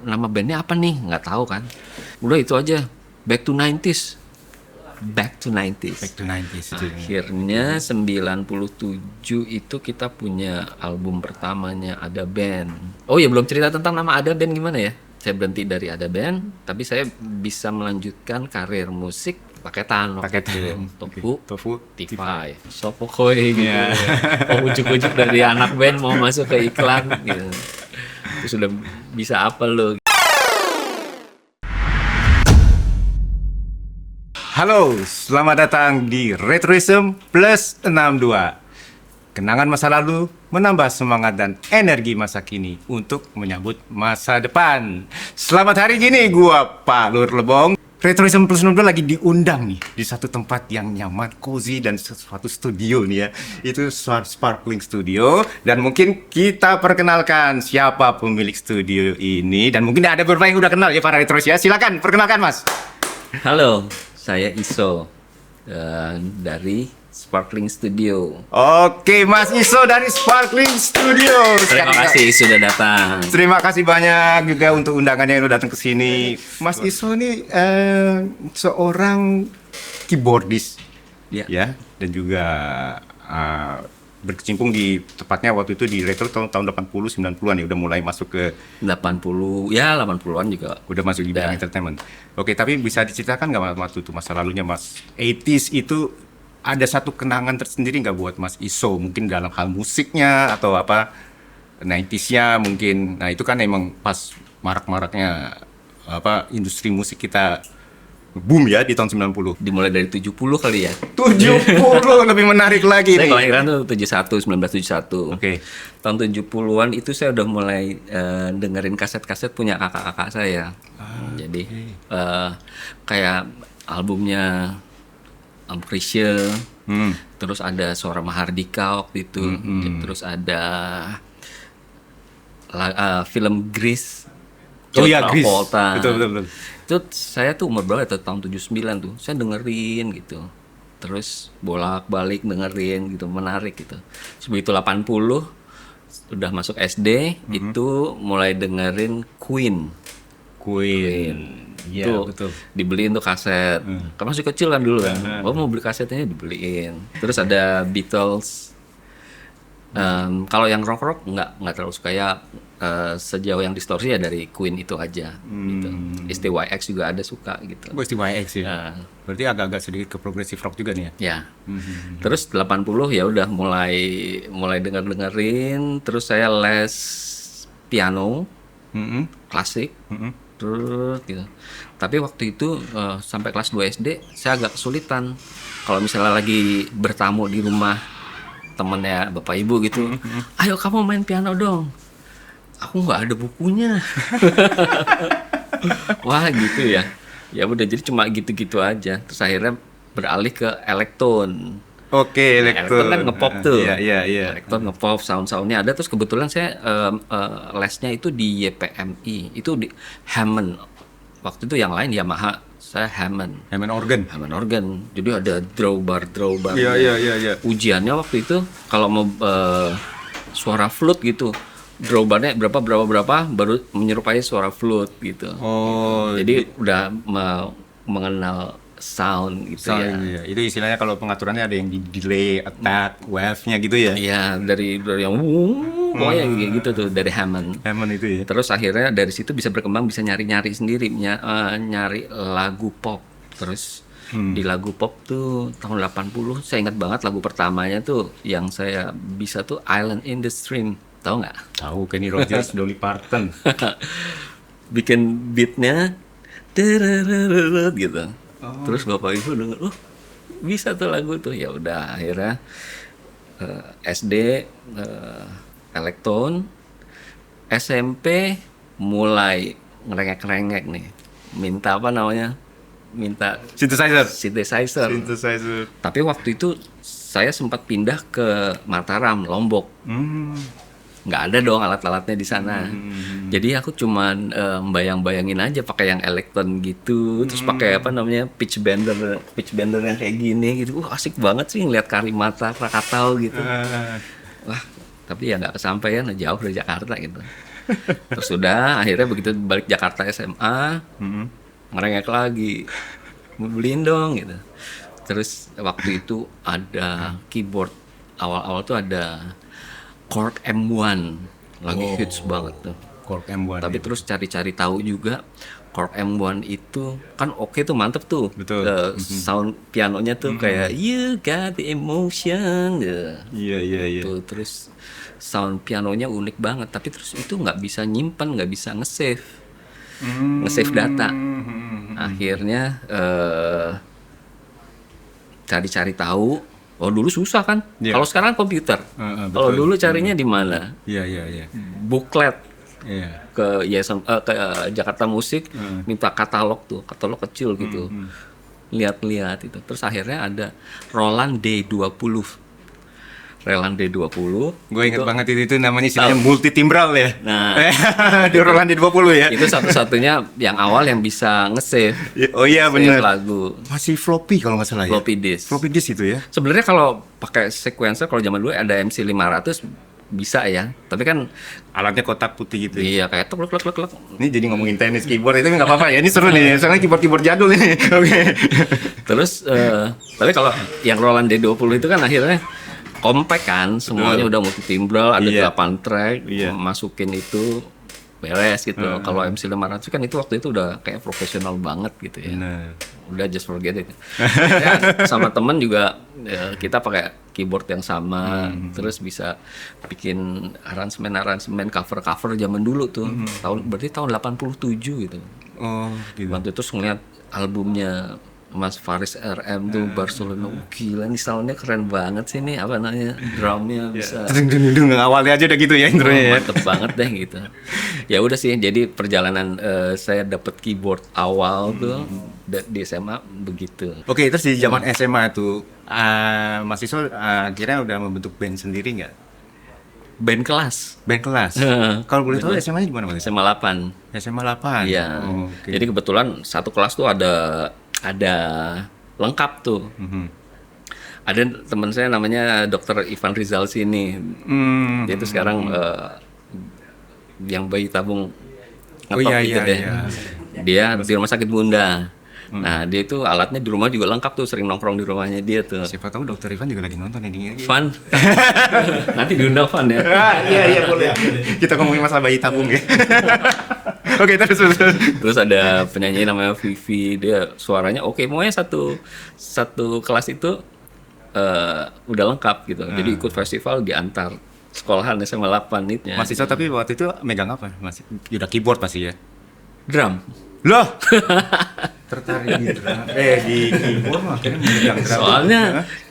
nama bandnya apa nih, nggak tahu kan. Udah itu aja, Back to 90s. Back to 90s. Akhirnya 97 itu kita punya album pertamanya Ada Band. Oh ya, belum cerita tentang nama Ada Band gimana ya. Saya berhenti dari Ada Band, tapi saya bisa melanjutkan karir musik paketan. Tofu, Tify, Sopokoi gitu. Oh, ujuk-ujuk dari anak band mau masuk ke iklan gitu. Itu sudah bisa apa lo? Halo, selamat datang di Retroism Plus 62. Kenangan masa lalu menambah semangat dan energi masa kini untuk menyambut masa depan. Selamat hari gini, gua Pak Lur Lebong. Retroism Plus 62 lagi diundang nih di satu tempat yang nyaman, cozy dan suatu studio nih ya. Itu Sparkling Studio, dan mungkin kita perkenalkan siapa pemilik studio ini, dan mungkin ada beberapa yang udah kenal ya para Retros ya. Silakan perkenalkan Mas. Halo, saya Iso dari Sparkling Studio. Oke, Mas Iso dari Sparkling Studio. Terima kasih sudah datang. Terima kasih banyak juga untuk undangannya yang udah datang ke sini. Mas Iso ini seorang keyboardist, ya, dan juga berkecimpung di tepatnya waktu itu di retro tahun 80 90-an ya, udah mulai masuk ke 80 ya, 80-an juga udah masuk di bidang entertainment. Oke, tapi bisa diceritakan nggak waktu itu masa lalunya Mas 80s itu, ada satu kenangan tersendiri nggak buat Mas Iso, mungkin dalam hal musiknya atau apa 90s-nya mungkin. Nah, itu kan emang pas marak-maraknya apa industri musik kita boom ya di tahun 90. Dimulai dari 70 kali ya. 70 lebih menarik lagi saya nih. kelahiran tuh 1971. Oke. Tahun 70-an itu saya udah mulai dengerin kaset-kaset punya kakak-kakak saya. Jadi kayak albumnya Chrisye, terus ada Suara Mahardika waktu itu, terus ada film Grease. Oh iya, Grease. Betul. Itu saya tuh umur berapa ya, tahun 79 tuh. Saya dengerin gitu. Terus bolak-balik dengerin gitu, menarik gitu. Begitu 80 udah masuk SD, itu mulai dengerin Queen. Iya, Tuh, betul. dibeliin tuh kaset. Kan masih kecil kan dulu kan. Oh, mau beli kasetnya dibeliin. Terus ada Beatles. Kalau yang rock nggak terlalu suka ya, sejauh yang distorsi ya dari Queen itu aja gitu. STYX juga ada suka gitu. STYX ya. Berarti agak-agak sedikit ke progressive rock juga nih ya. Ya. Terus 80 ya udah mulai dengerin, terus saya les piano klasik. Terus gitu. Tapi waktu itu sampai kelas 2 SD saya agak kesulitan kalau misalnya lagi bertamu di rumah temennya bapak ibu gitu. Ayo kamu main piano dong. Aku nggak ada bukunya. Wah gitu ya. Ya udah, jadi cuma gitu-gitu aja. Terus akhirnya beralih ke elektron. Oke, Elektron kan ngepop tuh. Iya. Elektron ngepop, sound-soundnya ada. Terus kebetulan saya lesnya itu di YPMI. Itu di Hammond. Waktu itu yang lain Yamaha, saya Hammond organ. Jadi ada drawbar. Iya. Ujiannya waktu itu kalau mau suara flute gitu, drawbarnya berapa baru menyerupai suara flute gitu. Oh, jadi udah mengenal sound gitu. Ya. Itu istilahnya kalau pengaturannya ada yang di delay, attack, wave-nya gitu ya. Iya, dari yang pokoknya kayak gitu tuh dari Hammond itu ya. Terus akhirnya dari situ bisa berkembang, bisa nyari sendiri, nyari lagu pop. Terus di lagu pop tuh tahun 80 saya ingat banget lagu pertamanya tuh yang saya bisa tuh Island in the Stream. Tahu nggak? Tahu, Kenny Rogers, Dolly Parton. Bikin beatnya gitu. Terus bapak ibu denger, bisa tuh lagu tuh. Ya udah akhirnya SD elektron, SMP mulai ngerengek nih. Minta apa namanya? Minta synthesizer. Tapi waktu itu saya sempat pindah ke Mataram, Lombok. Nggak ada dong alat-alatnya di sana. Jadi aku cuman bayang-bayangin aja pakai yang elektron gitu, terus pakai apa namanya pitch bender yang kayak gini gitu. Asik banget sih ngeliat Karimata, Krakatau gitu. Wah, tapi ya nggak kesampaian, jauh dari Jakarta gitu. Terus udah akhirnya begitu balik Jakarta SMA, ngerengek lagi, mau beliin dong gitu. Terus waktu itu ada keyboard awal-awal tuh ada Korg M1 lagi hits banget tuh. Korg M1. Tapi terus cari-cari tahu juga Korg M1 itu kan oke tuh, mantep tuh. Betul. Sound pianonya tuh kayak you got the emotion gitu. Iya. Tuh, terus sound pianonya unik banget, tapi terus itu nggak bisa nyimpan, nggak bisa nge-save data. Akhirnya cari-cari tahu. Oh dulu susah kan? Iya. Kalau sekarang komputer. Kalau betul. dulu carinya di mana? Iya. Booklet Iya. ke Jakarta Musik, minta katalog kecil gitu. Lihat-lihat itu. Terus akhirnya ada Roland D20. Gue inget banget itu namanya istilahnya multi timbral ya. Nah, di Roland D20 ya. itu satu-satunya yang awal yang bisa nge-save. Oh iya Save benar. lagu. Masih floppy kalau nggak salah ya. Floppy disk. Floppy disk itu ya. Sebenarnya kalau pakai sequencer, kalau zaman dulu ada MC500 bisa ya. Tapi kan Alatnya kotak putih gitu. iya kayak tek. Ini jadi ngomongin tenis keyboard itu nggak apa-apa ya. Ini seru nih. Soalnya keyboard jadul ini. Oke. Terus tapi kalau yang Roland D20 itu kan akhirnya compact kan, semuanya udah multi timbral, ada 8 track, masukin itu beres gitu. Kalau MC500 kan itu waktu itu udah kayak profesional banget gitu ya. Bener. Udah just forget it. Ya, sama temen juga kita pakai keyboard yang sama, terus bisa bikin aransemen cover zaman dulu tuh. Berarti tahun 87 gitu. Oh, gitu. Waktu itu ngeliat albumnya Mas Faris RM tuh Barcelona, gila nih soundnya keren banget sih nih, apa namanya, drumnya bisa Awalnya aja udah gitu ya intronya ya. mantep banget deh gitu. Ya udah sih, jadi perjalanan saya dapet keyboard awal tuh di SMA begitu. Oke, terus di zaman SMA tuh mahasiswa akhirnya udah membentuk band sendiri nggak? Band kelas. Band kelas. Kalau boleh tahu SMA-nya di mana, Mas? SMA 8. SMA 8. Iya. Oh, oke. Jadi kebetulan satu kelas tuh ada lengkap tuh. Ada teman saya namanya Dr. Ivan Rizal sini. Dia itu sekarang yang bayi tabung ngetop gitu deh. Iya. Dia di rumah sakit Bunda. Nah, dia itu alatnya di rumah juga lengkap tuh, sering nongkrong di rumahnya dia tuh. Siapa tahu Dokter Ivan juga lagi nonton ini. Van. Nanti diundang Van ya. Iya boleh. Kita ngomongin masalah bayi tabung ya. Oke, terus. Terus ada penyanyi namanya Vivi, dia suaranya oke, pokoknya satu kelas itu udah lengkap gitu. Jadi ikut festival di antar sekolahan SMA 8 itu. Mahasiswa tapi waktu itu megang apa? Masih udah keyboard pasti ya. Drum. Loh. Tertarik di drum. Di keyboard makanya megang drum. Soalnya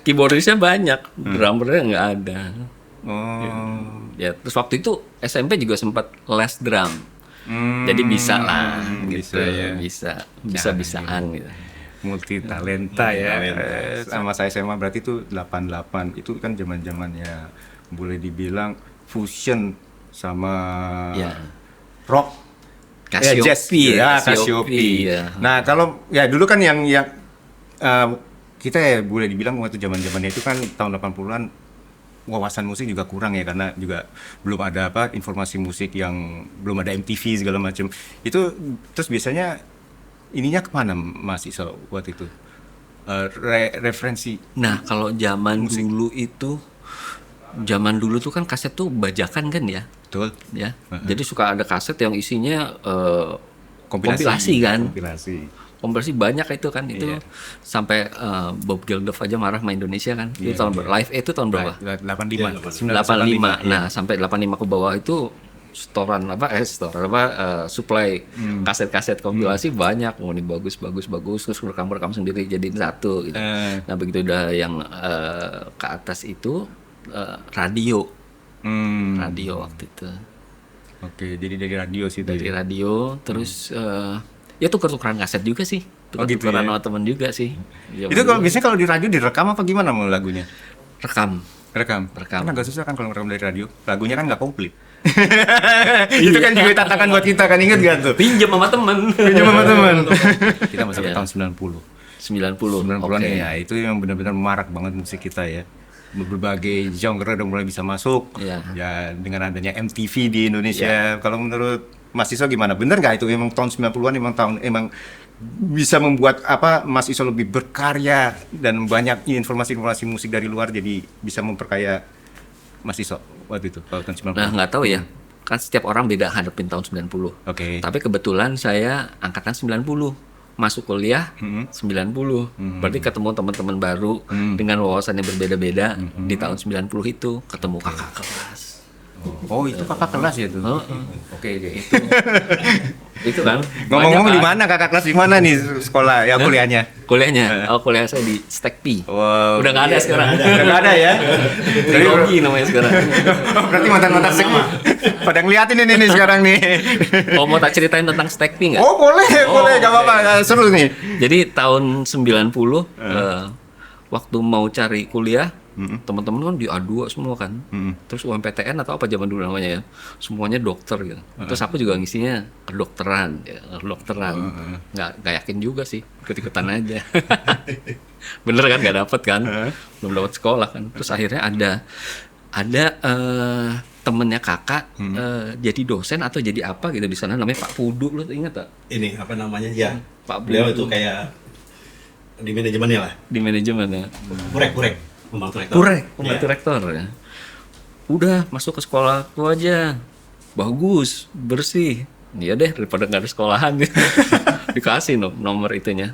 keyboardisnya banyak, drummernya nggak ada. Oh. Ya, terus waktu itu SMP juga sempat les drum. Jadi bisa lah gitu. Bisa-bisaan gitu. Multi talenta ya. Sama saya SMA berarti itu 88. Itu kan zaman-zamannya boleh dibilang fusion sama rock. Cassiope, Cassiope. Ya. Nah, kalau ya dulu kan yang kita ya boleh dibilang waktu zaman-zamannya itu kan tahun 80-an wawasan musik juga kurang ya, karena juga belum ada informasi musik, yang belum ada MTV segala macam. Itu terus biasanya ininya kemana mahasiswa waktu itu? Referensi. Nah, kalau zaman dulu tuh kan kaset tuh bajakan kan ya. Betul. Ya. Jadi suka ada kaset yang isinya kompilasi kan. Kompilasi banyak itu kan. Itu sampai Bob Geldof aja marah sama Indonesia kan. Itu tahun Live Aid itu tahun berapa? 85. 85. Nah, sampai 85 ke bawah itu supply kaset-kaset kompilasi banyak. Oh, ini bagus terus rekam sendiri jadiin satu gitu. Nah, begitu udah yang ke atas itu radio waktu itu. Oke, jadi dari radio sih tadi. Dari radio, terus ya tuker-tukeran kaset juga sih. Tuker-tukeran sama temen juga sih. Itu biasanya kalau di radio direkam apa gimana mau lagunya? Rekam. Kan agak susah kan kalau rekam dari radio. Lagunya kan nggak komplit. Itu kan juga tantangan buat kita kan, inget gak tuh? Pinjam sama temen. Kita masuk ke tahun 90. 90-an Okay. ya, itu yang benar-benar marak banget musik kita ya. berbagai genre udah mulai bisa masuk. Iya. Ya dengan adanya MTV di Indonesia. Kalau menurut Mas Iso gimana? Bener nggak itu emang tahun 90-an emang bisa membuat Mas Iso lebih berkarya dan banyak informasi-informasi musik dari luar jadi bisa memperkaya Mas Iso waktu itu tahun 90. Nah, nggak tahu ya. Kan setiap orang beda hadapin tahun 90. Oke. Tapi kebetulan saya angkatan 90. Masuk kuliah 90. Berarti ketemu teman-teman baru dengan wawasan yang berbeda-beda di tahun 90 itu, ketemu kakak kelas. Oh, itu kakak kelas ya tuh. Oke. Itu kan. Ngomong-ngomong banyak di kan. mana kakak kelas di mana nih sekolah ya kuliahnya? Kuliahnya? Oh, kuliah saya di STEKPI. Wow. Udah nggak ada sekarang. Udah nggak ada ya? Trilogi namanya sekarang. Berarti mantan-mantan sek pada ngeliatin ini nih sekarang nih. Oh, mau tak ceritain tentang STEKPI nggak? Oh boleh, gak apa-apa, seru nih. Jadi tahun 90 waktu mau cari kuliah, teman-teman kan di A2 semua kan. Terus UMPTN atau apa zaman dulu namanya ya. Semuanya dokter gitu. Terus aku juga ngisinya kedokteran, ya, kedokteran. Nggak yakin juga sih, ikut-ikutan aja. Bener kan nggak dapet kan? Belum dapat sekolah kan. Terus akhirnya ada temennya kakak jadi dosen atau jadi apa gitu di sana, namanya Pak Pudu, lo ingat tak? Ini apa namanya ya? Pak Beliau Pudu. itu kayak di manajemennya lah. Di manajemen ya. Purek, pembantu rektor. Pembantu rektor ya. Udah masuk ke sekolah tuh aja, bagus, bersih. Iya deh, daripada nggak ada sekolahan. Dikasih nomor itunya,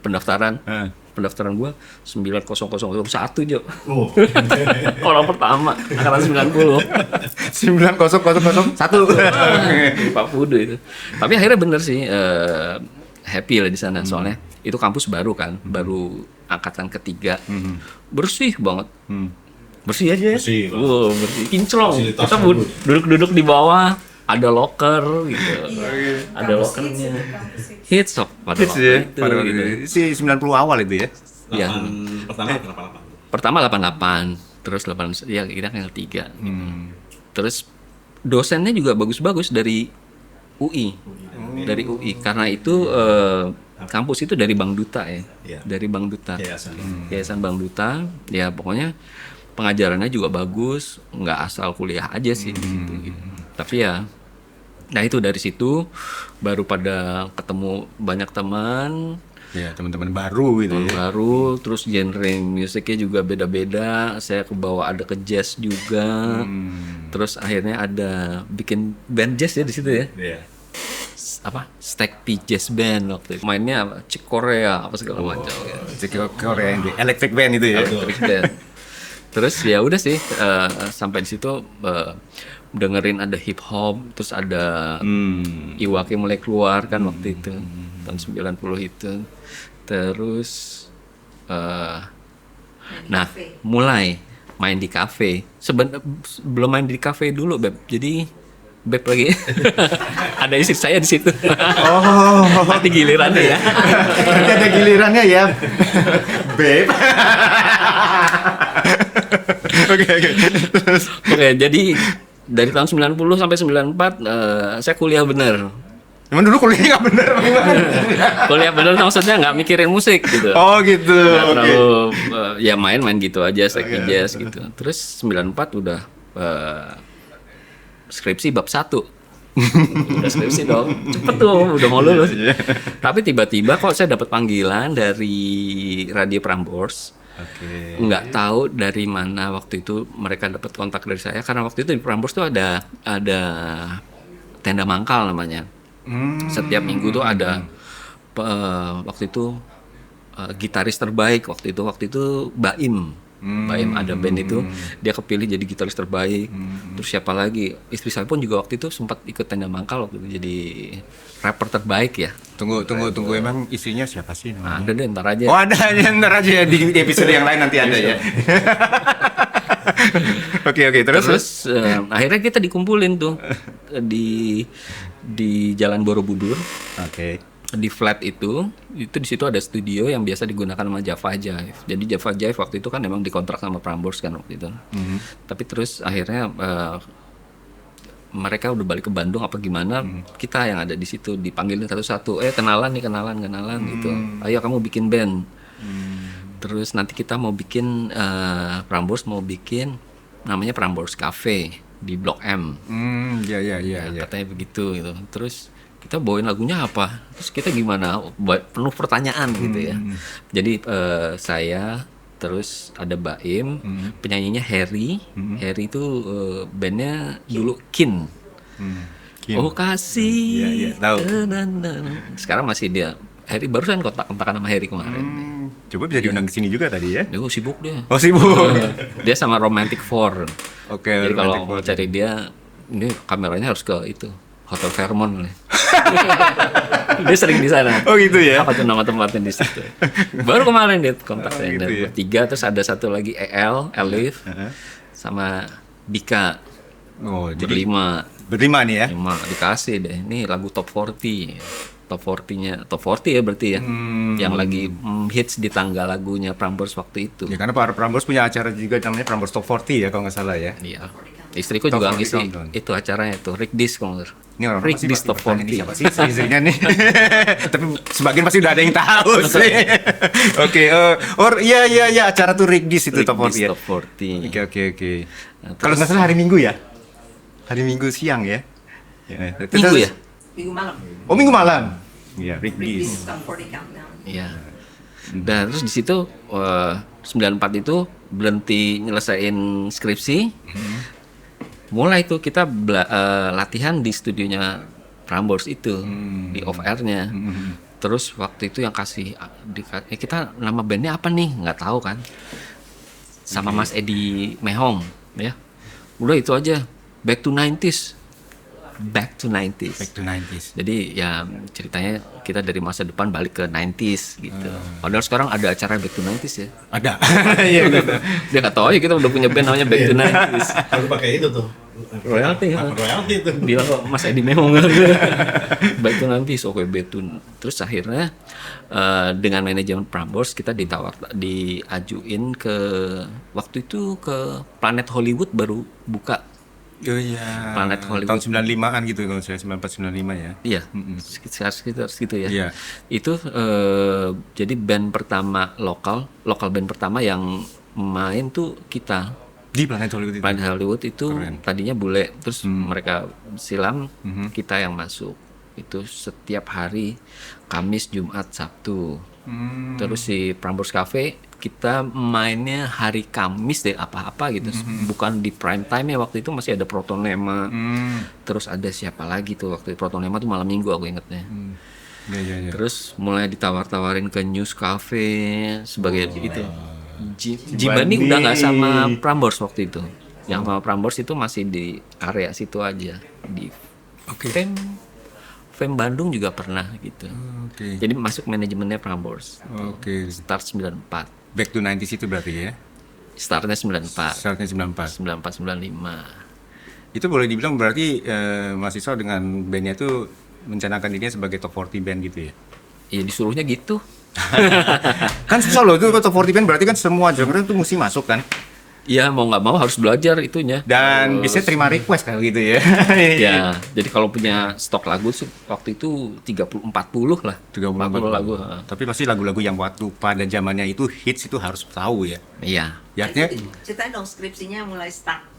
pendaftaran. Pendaftaran gua 90001 Jo. Oh. Orang pertama angkatan 90. 90001. Pak Pudu itu. Tapi akhirnya bener sih, happy lah di sana soalnya itu kampus baru kan, baru angkatan ketiga. Bersih banget. Bersih aja ya. Bersih, Pak. Bersih. Kinclong. Fasilitas Kita bagus. duduk-duduk di bawah, ada locker gitu. Ada lockernya. Hits pada Hits waktu ya, itu, pada waktu gitu. itu. Si 90 awal itu ya. Iya. Pertama kenapa? Pertama 88, terus 8 ya kita tinggal 3 gitu. Terus dosennya juga bagus-bagus dari UI. Dari UI karena itu kampus itu dari Bank Duta ya. Iya. Dari Bank Duta. Yayasan. Bank Duta. Ya pokoknya pengajarannya juga bagus, nggak asal kuliah aja sih di situ gitu. Tapi ya nah itu dari situ baru pada ketemu banyak teman. Ya, teman-teman baru gitu Tahun ya. baru, terus genre musiknya juga beda-beda. Saya kebawa ada ke jazz juga. Terus akhirnya ada bikin band jazz ya di situ ya. Iya. Apa? STEKPI Jazz Band waktu itu. Mainnya apa? Chick Korea apa segala macam. Korea yang di Electric Band itu ya. Electric Band. Terus ya udah sih sampai di situ dengerin ada hip hop, terus ada Iwake mulai keluar kan waktu itu tahun 90 itu. Terus nah mulai main di kafe. Belum main di kafe dulu Beb. Jadi Beb lagi ada istri saya di situ. Oh, Nanti gilirannya ya. nanti ada gilirannya ya. Beb. Oke. Terus Oke, jadi dari tahun 90 sampai 94 saya kuliah bener. cuman dulu kuliahnya nggak bener bagaimana? Kuliah bener maksudnya nggak mikirin musik gitu. Oh gitu. Nggak Oke. terlalu ya main-main gitu aja, STEKPI Jazz gitu. Terus 94 udah skripsi bab 1. Udah skripsi dong. Cepet tuh, udah mau lulus. Tapi tiba-tiba kok saya dapat panggilan dari Radio Prambors. Oke. Nggak tahu dari mana waktu itu mereka dapat kontak dari saya karena waktu itu di Prambors tuh ada tenda mangkal namanya. Setiap minggu tuh ada waktu itu gitaris terbaik waktu itu Baim. Baim ada band itu, dia kepilih jadi gitaris terbaik. Terus siapa lagi? Istri saya pun juga waktu itu sempat ikut tenda mangkal waktu itu jadi rapper terbaik ya. Tunggu. Emang istrinya siapa sih namanya? Ada deh ntar aja. Oh ada, ntar aja ya, di episode yang lain nanti ada ya. Oke, terus? Akhirnya kita dikumpulin tuh di Jalan Borobudur. Oke. Di flat itu di situ ada studio yang biasa digunakan sama Java Jive. Jadi Java Jive waktu itu kan memang dikontrak sama Prambors kan waktu itu. Tapi terus akhirnya mereka udah balik ke Bandung apa gimana, kita yang ada di situ dipanggilin satu-satu, kenalan gitu. Ayo kamu bikin band. Terus nanti kita mau bikin Prambors mau bikin namanya Prambors Cafe di Blok M. Iya. Katanya begitu gitu. Terus kita bawain lagunya apa? Terus kita gimana? Penuh pertanyaan gitu ya. Jadi saya terus ada Baim, penyanyinya Harry. Harry itu bandnya dulu Kin. Kin. Oh kasih. Iya, tahu. Sekarang masih dia. Harry barusan kontak-kontakan sama Harry kemarin. Coba bisa diundang ke sini juga tadi ya. Dia sibuk dia. Oh sibuk. Dia sama Romantic Four. Oke. Jadi kalau Romantic mau Four. cari dia, ini kameranya harus ke itu Hotel Fairmont. Dia sering di sana. Oh gitu ya. Apa tuh nama tempatnya di situ? Baru kemarin dia kontak saya. gitu Dan ya. bertiga, terus ada satu lagi Elif, sama Dika. Oh jadi Berlima. berlima nih ya. Cuma dikasih deh. Ini lagu top 40. Top 40-nya. Top 40 ya berarti ya. Yang lagi hits di tanggal lagunya Prambors waktu itu. Ya karena para Prambors punya acara juga namanya Prambors Top 40 ya kalau nggak salah ya. Iya. Istriku Top juga 40 ngisi countdown. itu acaranya tuh. Rick Dis kalau nggak salah. Ini orang Rick pasti Dis Top bertanya nih, 40. siapa sih istrinya nih? Tapi sebagian pasti udah ada yang tahu sih. Oke, iya acara tuh Rick Dis itu Rick Top 40 Dis ya. Top 40. Oke. Nah, Kalau nggak salah hari Minggu ya? Hari Minggu siang ya? Minggu ya? Minggu malam. Oh Minggu malam. Iya, Rick Release Dis. Top 40 Countdown. Iya. Dan terus di situ 94 itu berhenti nyelesain skripsi. Mulai tuh kita latihan di studionya Prambors itu di off airnya. Terus waktu itu yang kasih kita nama bandnya apa nih? Nggak tahu kan. Sama Mas Edi Mehong ya. Udah itu aja. Back to 90s. Back to 90s. Back to 90s. Jadi ya ceritanya kita dari masa depan balik ke 90s gitu. Padahal sekarang ada acara Back to 90s ya. Ada. Iya gitu. Dia nggak tahu ya kita udah punya band namanya Back to 90s. Harus pakai itu tuh. Royalty ya. Royalty itu. Bilang kok Mas Edi Mehong. Back to 90s, oke back to. Terus akhirnya dengan manajemen Prambors kita diajuin ke waktu itu ke Planet Hollywood baru buka. Oh iya. Planet Hollywood. Tahun 95-an gitu kalau saya 94 95 ya. Iya, sekitar segitu ya. Iya. Itu jadi band pertama lokal band pertama yang main tuh kita. Di Planet Hollywood itu. Planet Hollywood itu Keren. tadinya bule, terus mereka silam, kita yang masuk. Itu setiap hari Kamis, Jumat, Sabtu. Terus si Prambors Cafe kita mainnya hari Kamis deh apa-apa gitu. Bukan di prime time ya, waktu itu masih ada Protonema. Terus ada siapa lagi tuh waktu itu? Protonema tuh malam Minggu aku ingetnya. Iya. Terus mulai ditawar-tawarin ke News Cafe sebagai itu. Jibani udah nggak sama Prambors waktu itu. Yang sama Prambors itu masih di area situ aja. Di Fem Bandung juga pernah gitu. Oke. Jadi masuk manajemennya Prambors. Oke. Start 94. Back to 90s itu berarti ya. Startnya 94. Startnya 94. 94 95. Itu boleh dibilang berarti mahasiswa dengan bandnya itu mencanangkan dirinya sebagai top 40 band gitu ya. Ya disuruhnya gitu. Kan susah loh itu top 40 band berarti kan semua genre itu mesti masuk kan. Ya mau nggak mau harus belajar itunya. Dan bisa terima request kayak gitu ya. Ya, jadi kalau punya stok lagu sih waktu itu 30-40 lah. 30 40 lagu. Tapi pasti lagu-lagu yang waktu pada zamannya itu hits itu harus tahu ya. Iya. Ya artinya Ceritain dong skripsinya mulai start.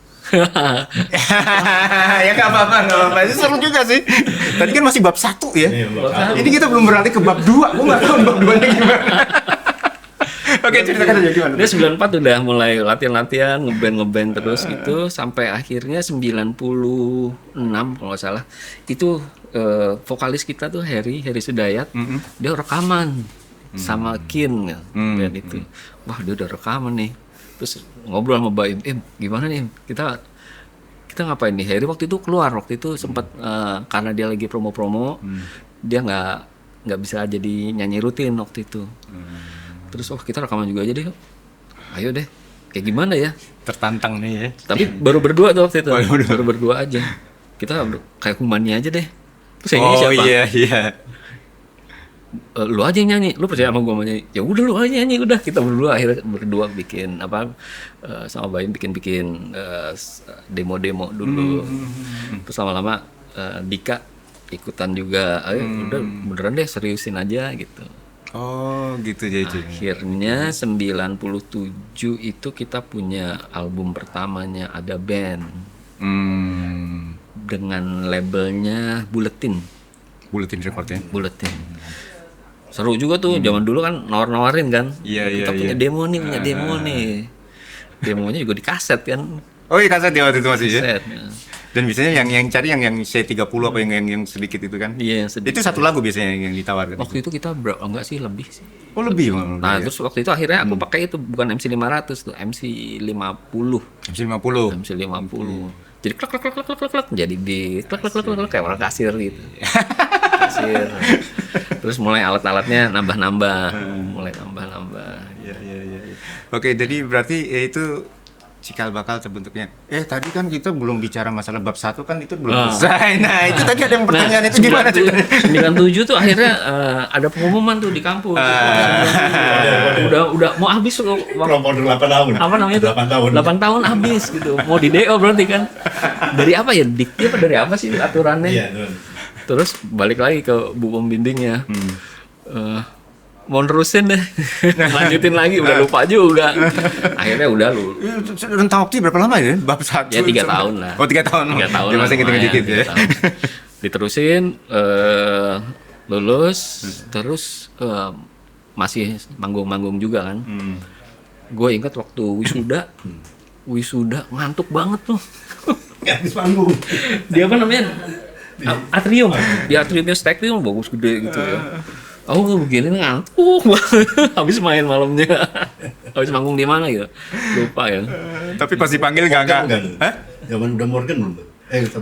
ya nggak apa-apa. Itu seru juga sih. Tadi kan masih bab 1 ya. Iya, bab satu. Ini kita belum beralih ke bab 2. Gua nggak tahu bab 2-nya gimana. Oke, ceritakan aja gimana. Dia 94 udah mulai latihan-latihan, ngeband terus gitu sampai akhirnya 96 kalau nggak salah. Itu vokalis kita tuh Harry Sudayat, dia rekaman sama Kin dan itu. Wah, dia udah rekaman nih. Terus ngobrol sama Baim, gimana nih? Kita ngapain nih? Harry waktu itu keluar, waktu itu sempat karena dia lagi promo-promo, dia nggak bisa jadi nyanyi rutin waktu itu. Terus kita rekaman juga aja deh. Ayo deh. Kayak gimana ya? Tertantang nih ya. Tapi baru berdua tuh waktu itu. Baru Baru berdua aja. Kita kayak kumani aja deh. Terus yang ini siapa? Iya. Lu aja yang nyanyi. Lu percaya sama gua mau nyanyi? Ya udah lu aja nyanyi udah. Kita akhirnya berdua bikin sama Baim bikin demo-demo dulu. Terus lama-lama Dika ikutan juga. Ayo udah beneran deh seriusin aja gitu. Oh, gitu jadi. Akhirnya 97 itu kita punya album pertamanya ada band dengan labelnya Bulletin. Bulletin record ya. Bulletin. Seru juga tuh, zaman dulu kan nawar-nawarin kan. Iya, Kita iya, punya iya. demo nih, punya demo nih. Demonya juga di kaset kan. Oh iya, kaset ya waktu itu masih ya. Kaset. Dan biasanya yang cari yang C30 apa yang sedikit itu kan. Iya, yang sedikit. Itu satu lagu biasanya yang ditawarkan. Waktu itu kita berapa? Enggak sih, lebih sih. Oh, lebih malah. Nah, terus waktu itu akhirnya aku pakai itu bukan MC500 tuh, MC50. MC50. MC50. Jadi klek klek klek klek klek klek jadi di klek klek klek klek kayak orang kasir gitu. Kasir. Terus mulai alat-alatnya nambah-nambah, mulai nambah-nambah. Iya. Oke, jadi berarti itu cikal bakal terbentuknya. Tadi kan kita belum bicara masalah bab 1 kan itu belum selesai. Nah, itu tadi ada yang pertanyaan itu gimana ceritanya? 97 tuh akhirnya ada pengumuman tuh di kampus. Udah mau habis loh. Promotor 8 tahun. Apa namanya tuh? 8 tahun. 8 tahun habis gitu. Mau di DO berarti kan. Dari apa ya? Dikti apa dari apa sih aturannya? Iya, betul. Terus balik lagi ke Bu Pembimbingnya. Mau nerusin deh. Lanjutin lagi udah lupa juga. Akhirnya udah lu. Rentang waktu berapa lama ya? Bab 1. Ya 3 tahun lah. Oh, 3 tahun. 3 tahun Ya, masih lah, ngitung lumayan, dikit 3 ya. tahun. Diterusin lulus terus masih manggung-manggung juga kan. Gue ingat waktu wisuda ngantuk banget tuh. Nggak habis panggung. Dia apa namanya? Atrium. Di atriumnya Stekrium bagus gede gitu ya. Aku begini ngantuk habis main malamnya. Habis manggung di mana gitu. Lupa ya. Tapi pas dipanggil enggak. Hah? Zaman udah Morgan belum?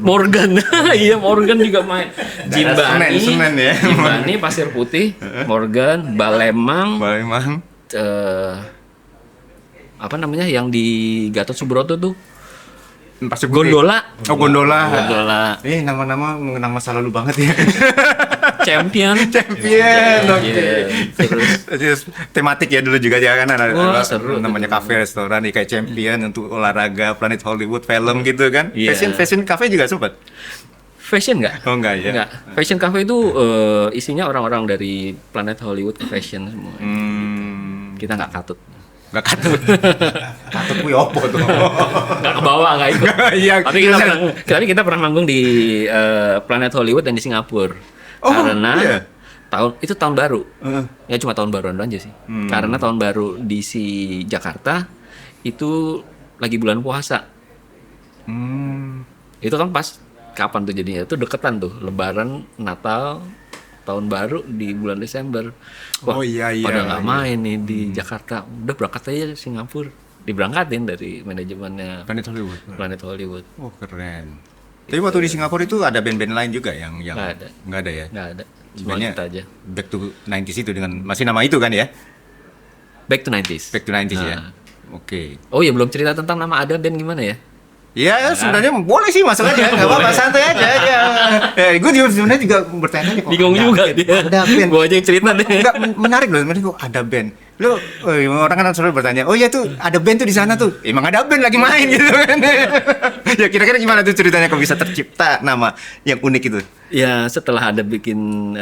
Morgan. Iya, Morgan juga main. Jimbani. Senen ya. Jimbani, Pasir Putih, Morgan, Balemang, Emang. apa namanya yang di Gatot Subroto tuh? Pasti Gondola. Oh, Gondola. Gondola. Nama masa lalu banget ya. Champion. Champion. Oke. Iya. Terus tematik ya dulu juga ya kan ada Wah, seru namanya tuh. kafe restoran kayak Champion untuk olahraga, Planet Hollywood, film gitu kan. Iya. Fashion cafe juga sempat. Fashion nggak? Oh enggak ya. Enggak. Fashion Cafe itu isinya orang-orang dari Planet Hollywood ke fashion semua. Kita nggak katut. Enggak katut. Katut kuwi opo tuh. Nggak kebawa, nggak ikut. Iya. Tapi kita pernah manggung di Planet Hollywood dan di Singapura. Oh, Karena iya. tahun baru. Ya cuma tahun baruan aja sih. Karena tahun baru di Jakarta itu lagi bulan puasa. Itu kan pas kapan tuh jadinya? Itu deketan tuh, Lebaran, Natal, tahun baru di bulan Desember. Oh, iya. Pada nggak main nih di Jakarta. Udah berangkat aja ke Singapura. Diberangkatin dari manajemennya Planet Hollywood. Planet Hollywood. Oh, keren. Tapi waktu di Singapura itu ada band-band lain juga yang Nggak ada. Nggak ada ya. Nggak ada. Cuma Sebenarnya kita aja. Back to 90s itu dengan masih nama itu kan ya? Back to 90s. Back to 90s ya. Nah. Oke. Oh ya, belum cerita tentang nama Ada band gimana ya? Ya sebenarnya boleh sih masuk aja, nggak apa-apa, santai aja. Gue juga sebenarnya juga bertanya kok. Bingung ada juga band, dia. Ada band. Gua aja yang cerita deh. Enggak menarik loh, sebenarnya kok ada band. Lo orang kan selalu bertanya, oh ya tuh ada band tuh di sana tuh. Emang ada band lagi main gitu kan. Ya kira-kira gimana tuh ceritanya kok bisa tercipta nama yang unik itu? Ya setelah ada bikin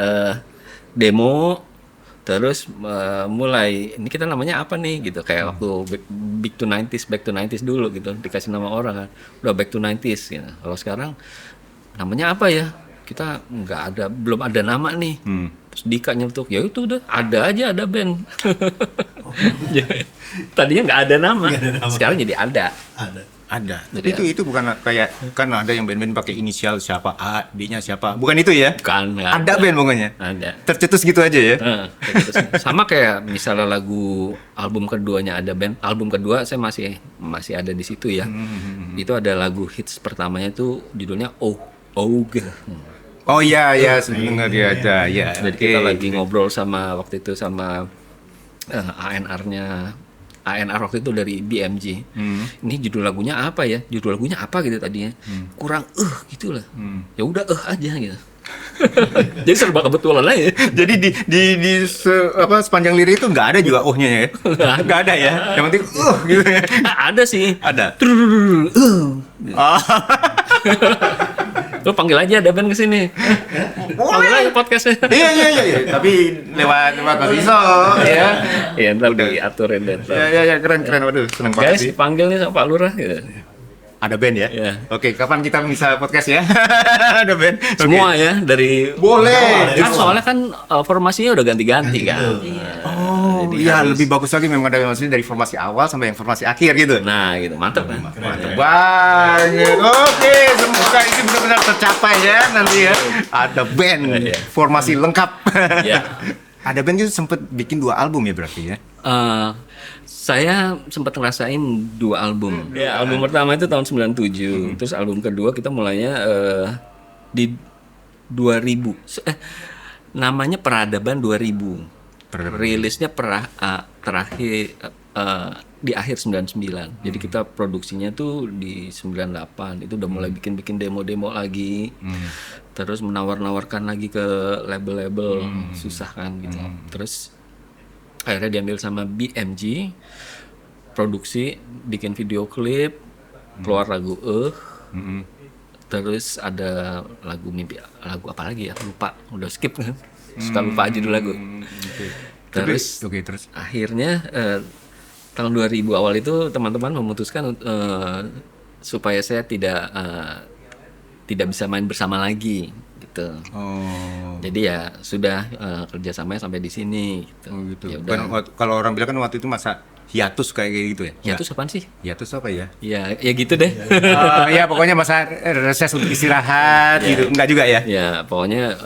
demo, terus mulai ini kita namanya apa nih gitu, kayak waktu back to 90s dulu gitu, dikasih nama orang kan, udah back to 90s gitu. Kalau sekarang namanya apa ya, kita belum ada nama nih. Terus Dika nyetuk, ya itu udah ada band. Tadinya nggak ada nama, sekarang jadi ada. Ada. Jadi Tapi itu bukan kayak kan ada yang band-band pakai inisial siapa A, D-nya siapa. Bukan itu ya? Bukan, nggak Ada band pokoknya. Ada. Tercetus gitu aja ya. Sama kayak misalnya lagu album keduanya ada band, album kedua saya masih ada di situ ya. Itu ada lagu hits pertamanya itu judulnya Ouge. Oh iya dengar dia ada ya. Jadi kita lagi ngobrol waktu itu sama ANR waktu itu dari BMG. Ini judul lagunya apa ya? Judul lagunya apa gitu tadinya. Kurang gitu lah. Ya udah aja gitu. Jadi serba kebetulan aja. Jadi sepanjang lirik itu nggak ada juga ohnya ya? Nggak ada ya? Yang penting gitu ya? Ada sih. Ada. Lu panggil aja ada band kesini. Panggil aja podcastnya. Iya. Tapi lewat Mas Iso, ya. Iya, ntar diaturin deh. ntar. Ya, keren. Waduh, seneng banget Guys, sih. dipanggil nih sama Pak Lurah gitu. Ada band ya? Iya. Oke, kapan kita bisa podcast ya? Ada band. Oke. Semua ya dari Boleh. kan soalnya kan formasinya udah ganti-ganti kan. Oh, Jadi iya harus- lebih bagus lagi memang dari formasi awal sampai yang formasi akhir gitu. Nah, gitu. Mantap kan? Banyak. Oke, semoga itu benar-benar tercapai ya nanti ya. Ada band Iya. formasi lengkap. Iya. Ada band itu sempet bikin 2 album ya berarti ya. Saya sempat ngerasain 2 album. Ya, album pertama itu tahun 97. Terus album kedua kita mulainya di 2000. Namanya Peradaban 2000. Rilisnya terakhir di akhir 99. Jadi kita produksinya tuh di 98. Itu udah mulai bikin demo-demo lagi. Terus menawar-nawarkan lagi ke label-label, susah kan gitu. Terus akhirnya diambil sama BMG, produksi, bikin video klip, keluar lagu terus ada lagu apa lagi ya, lupa, udah skip kan, suka lupa aja dulu lagu. Terus akhirnya tahun 2000 awal itu teman-teman memutuskan supaya saya tidak bisa main bersama lagi gitu. Jadi ya sudah kerjasamanya sampai di sini gitu. Oh gitu. Ya udah. Kan kalau orang bilang kan waktu itu masa hiatus kayak gitu ya. Hiatus apaan sih? Hiatus apa ya? Ya gitu deh. Ya pokoknya masa reses untuk istirahat gitu. Enggak juga ya? Ya pokoknya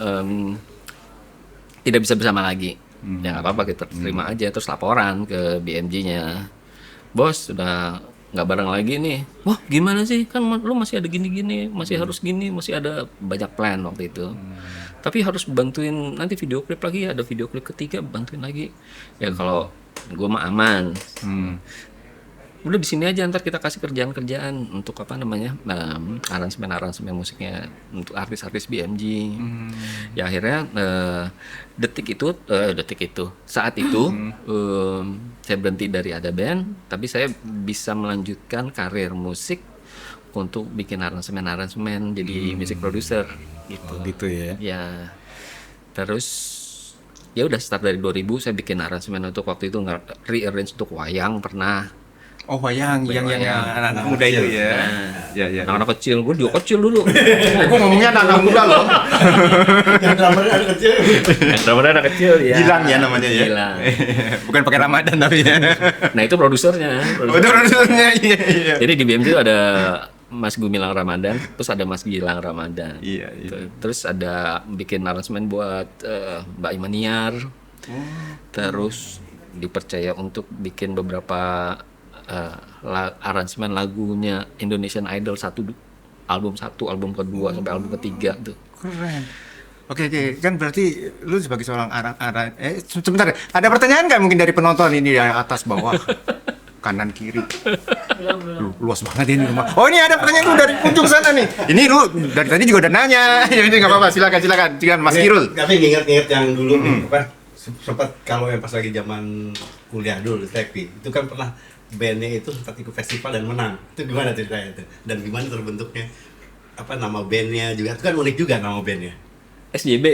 tidak bisa bersama lagi. Ya nggak apa-apa, kita terima aja, terus laporan ke BMG-nya. Bos sudah nggak bareng lagi nih. Wah gimana sih, kan lu masih ada gini-gini, masih harus gini, masih ada banyak plan waktu itu. Tapi harus bantuin nanti video klip lagi, ada video klip ketiga, bantuin lagi. Ya kalau gue mah aman. Udah di sini aja, ntar kita kasih kerjaan-kerjaan untuk apa namanya, aransemen musiknya untuk artis-artis BMG. Ya akhirnya saat itu saya berhenti dari Ada Band, tapi saya bisa melanjutkan karir musik untuk bikin aransemen jadi music producer gitu. Gitu ya. Ya terus ya udah start dari 2000 saya bikin aransemen untuk waktu itu rearrange untuk wayang pernah. Oh wayang, yang anak-anak muda itu ya. Ya. Anak-anak kecil, gue juga kecil dulu. Gue ngomongnya anak muda loh. Yang drummernya ada kecil. Drummernya anak kecil ya. Gilang ya namanya ya. Gilang. Bukan pakai Ramadan tapi ya. Nah itu produsernya. Produsernya iya. Jadi di BMG itu ada Mas Gumilang Ramadan, terus ada Mas Gilang Ramadan. Iya. Terus ada bikin aransemen buat Mbak Imaniar. Terus dipercaya untuk bikin beberapa aransemen lagunya Indonesian Idol album kedua sampai album ketiga tuh. Keren. Oke, kan berarti lu sebagai seorang sebentar, ada pertanyaan nggak mungkin dari penonton ini dari atas bawah kanan kiri? Luas banget ini rumah. Oh ini ada pertanyaan lu dari ujung sana nih. Ini lu dari tadi juga udah nanya. Jadi nggak apa-apa, silakan Mas Kirul. Tapi ingat-ingat yang dulu nih, apa? Sempat kalau yang pas lagi zaman kuliah dulu di Tekpi, itu kan pernah bandnya itu sempat ikut festival dan menang. Itu gimana ceritanya itu? Dan gimana terbentuknya apa nama bandnya juga? Itu kan unik juga nama bandnya. SJB.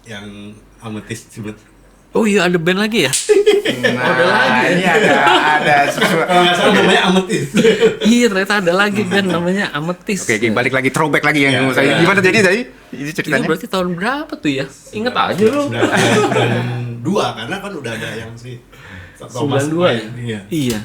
Yang Amethyst sebut. Oh iya ada band lagi ya? Nah, ini ada sesuatu. Kalau nggak salah namanya Amethyst. Iya ternyata ada lagi band namanya Amethyst. Oke, balik lagi throwback lagi yang Ya, saya. Gimana jadi tadi? Ini Itu ceritanya. berarti tahun berapa tuh ya? Ingat aja lu. 92 karena kan udah ada yang si Thomas 92 main. ya? Iya. Iya.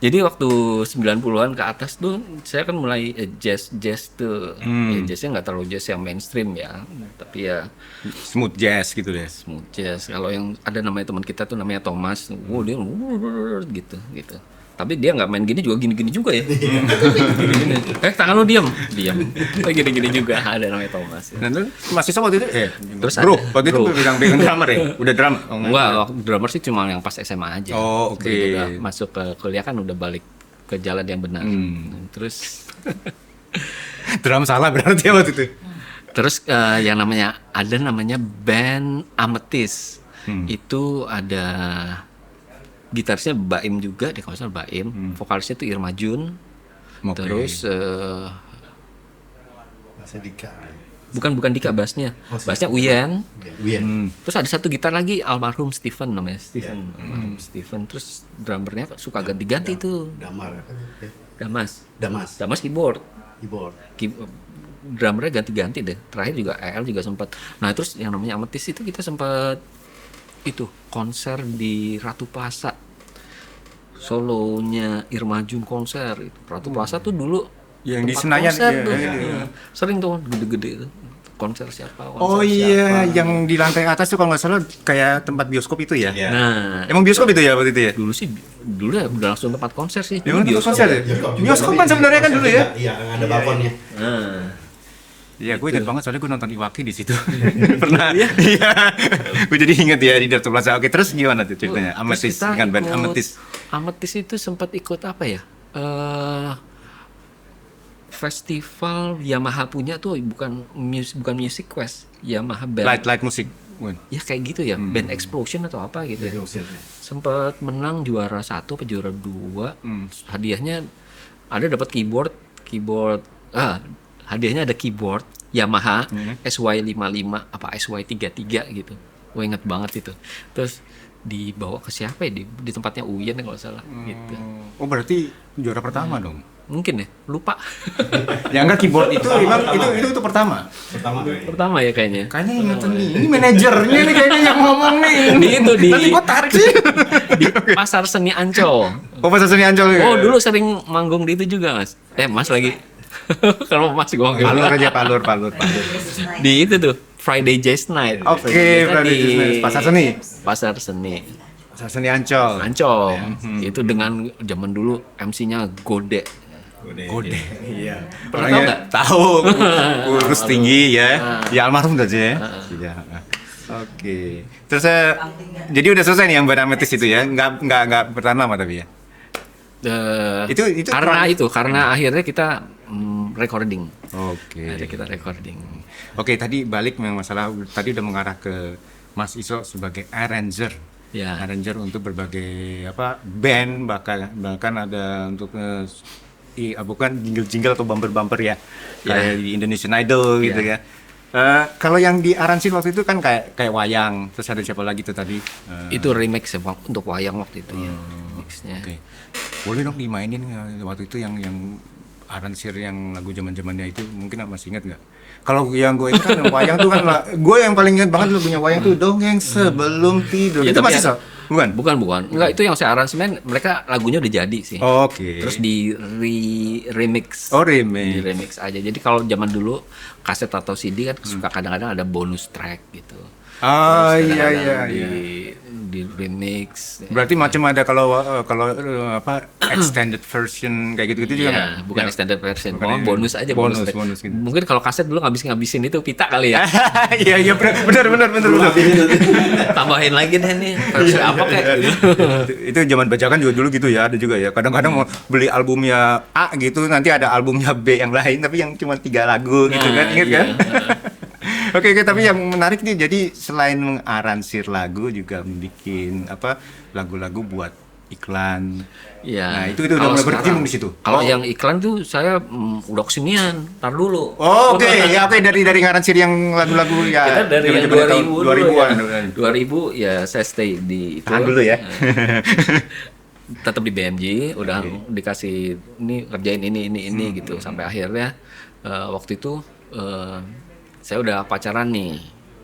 Jadi waktu 90-an ke atas tuh saya kan mulai jazz tuh. Ya, jazznya nggak terlalu jazz yang mainstream ya, tapi ya Smooth jazz gitu deh. smooth jazz. Kalau yang ada namanya teman kita tuh namanya Thomas, dia gitu. Tapi dia nggak main gini juga ya. Gini. Tangan lu diam. Gini juga ada namanya Thomas. Ya. Dan lu masih sama waktu itu? Terus Bro, ada- waktu itu bro. pegang drummer ya? Udah drum? Oh, Enggak, waktu drummer sih cuma yang pas SMA aja. Oh, oke. Begitu udah masuk ke kuliah kan udah balik ke jalan yang benar. Terus Drum salah berarti ya waktu itu? yang namanya band Amethyst. Itu ada gitarisnya Baim juga, kalau nggak salah Baim. Vokalisnya tuh Irma Jun. Oke. Terus Masih Dika. Bukan Dika bassnya. Bassnya Uyen. Wien. Terus ada satu gitar lagi almarhum Steven namanya. Almarhum Steven. Terus drummernya suka ganti-ganti tuh. Damar apa ya? Damas Damas. keyboard. Keyboard. Drummernya ganti-ganti deh. Terakhir juga EL juga sempat. Nah, terus yang namanya Amethyst itu kita sempat itu konser di Ratu Plaza. Solonya Irma Jun konser itu. Ratu Plaza tuh dulu Yang di tempat Senayan, konser iya, tuh. iya. Iya. Sering tuh gede-gede itu. Konser siapa? Oh Konser iya, siapa. yang di lantai atas tuh kalau nggak salah kayak tempat bioskop itu ya. Iya. Nah, Emang bioskop itu ya waktu itu ya? dulu sih ya udah langsung tempat konser sih. Emang Dulu tempat konser ya? juga. Bioskop kan sebenarnya kan dulu ya. Iya, yang ada balkonnya. Nah, Iya, gue ingat banget soalnya gue nonton Iwaki di situ. Pernah. Iya. Gue jadi ingat ya di Ratu Plaza. Oke, terus gimana tuh ceritanya? terus Amethyst kita dengan band ikut- Amethyst. Amethyst itu sempat ikut apa ya? Festival Yamaha punya tuh bukan Music Quest, Yamaha Band. Light musik. Win. Ya kayak gitu ya, Band Explosion atau apa gitu. Ya. Sempat menang juara 1 atau juara 2. Hadiahnya ada dapat keyboard hadiahnya ada keyboard Yamaha SY55 apa SY33 gitu. Gue inget banget itu. Terus dibawa ke siapa ya? Di tempatnya Uyen kalau nggak salah gitu. Oh, berarti juara pertama dong. Mungkin ya, lupa. Ya enggak, keyboard itu emang itu pertama. Pertama kayaknya. Pertama ya kayaknya. Kayaknya ingatan nih. Ini manajernya nih kayaknya yang ngomong nih. Di itu di Nanti gua tarik sih. di Pasar Seni Ancol. Oh, Pasar Seni Ancol ya. Oh, dulu sering manggung di itu juga, Mas. Mas lagi. Kalau Mas gua nggak Palur aja, palur. di itu tuh Friday Jazz Night. Oke, Kita Friday di Jazz Night. Pasar Seni. Pasar Seni Pasar Seni Ancol. Ancol. Itu dengan zaman dulu MC-nya Gode. Gode. Iya. Pernah tahu nggak? Tahu. Kurus tinggi ya. Ya almarhum aja ya. Iya. Oke. Terus jadi udah selesai nih yang band Amethyst itu ya. Enggak bertahan lama tapi ya. Itu Karena akhirnya kita recording. Oke. Akhirnya kita recording. Oke, tadi balik memang masalah tadi udah mengarah ke Mas Iso sebagai arranger. Ya. Arranger untuk berbagai band bahkan ada untuk bukan jingle-jingle atau bumper-bumper ya. Kayak di Indonesian Idol gitu ya. Kalau yang diaransin waktu itu kan kayak wayang, terus ada siapa lagi tuh tadi? Itu remix ya untuk wayang waktu itu ya. Mixnya. Oke. Boleh dong dimainin waktu itu yang aransir yang lagu zaman-zamannya itu mungkin masih ingat nggak? Kalau yang gue ingat kan wayang tuh kan gue yang paling ingat banget lagunya wayang tuh dongeng sebelum tidur. Ya, Itu tapi masih so? Bukan. Enggak, itu yang saya aransemen, mereka lagunya udah jadi sih. Oke. Terus di remix. Oh, Di remix. remix aja. Jadi kalau zaman dulu kaset atau CD kan suka kadang-kadang ada bonus track gitu. Ah, Terus iya kadang-kadang iya. di remix. Berarti macam ada kalau extended version kayak gitu-gitu juga Iya, nggak? bukan Ya. extended version, Bukan ini. bonus aja Bonus track. gitu. Mungkin kalau kaset dulu ngabisin itu pita kali ya. Iya benar. Tambahin lagi deh nih versi apa kayak gitu. Itu zaman bajakan juga dulu gitu ya, ada juga ya. Kadang-kadang mau beli albumnya A gitu, nanti ada albumnya B yang lain tapi yang cuma 3 lagu gitu kan, ingat iya. kan? Oke, tapi yang menarik nih, jadi selain mengaransir lagu juga bikin lagu-lagu buat iklan. Iya. Nah, itu udah Kalau mulai sekarang- berkecimpung di situ. Kalau Oh. yang iklan tuh saya udah kesinian, tar dulu. Oh, oke, ya oke dari ngaransir yang lagu-lagu ya. Kita dari yang zaman-zaman tahun 2000 2000-an. dulu ya. 2000 ya saya stay di itu. Tahan dulu ya. Tetap di BMG, udah dikasih ini kerjain ini gitu sampai akhirnya waktu itu saya udah pacaran nih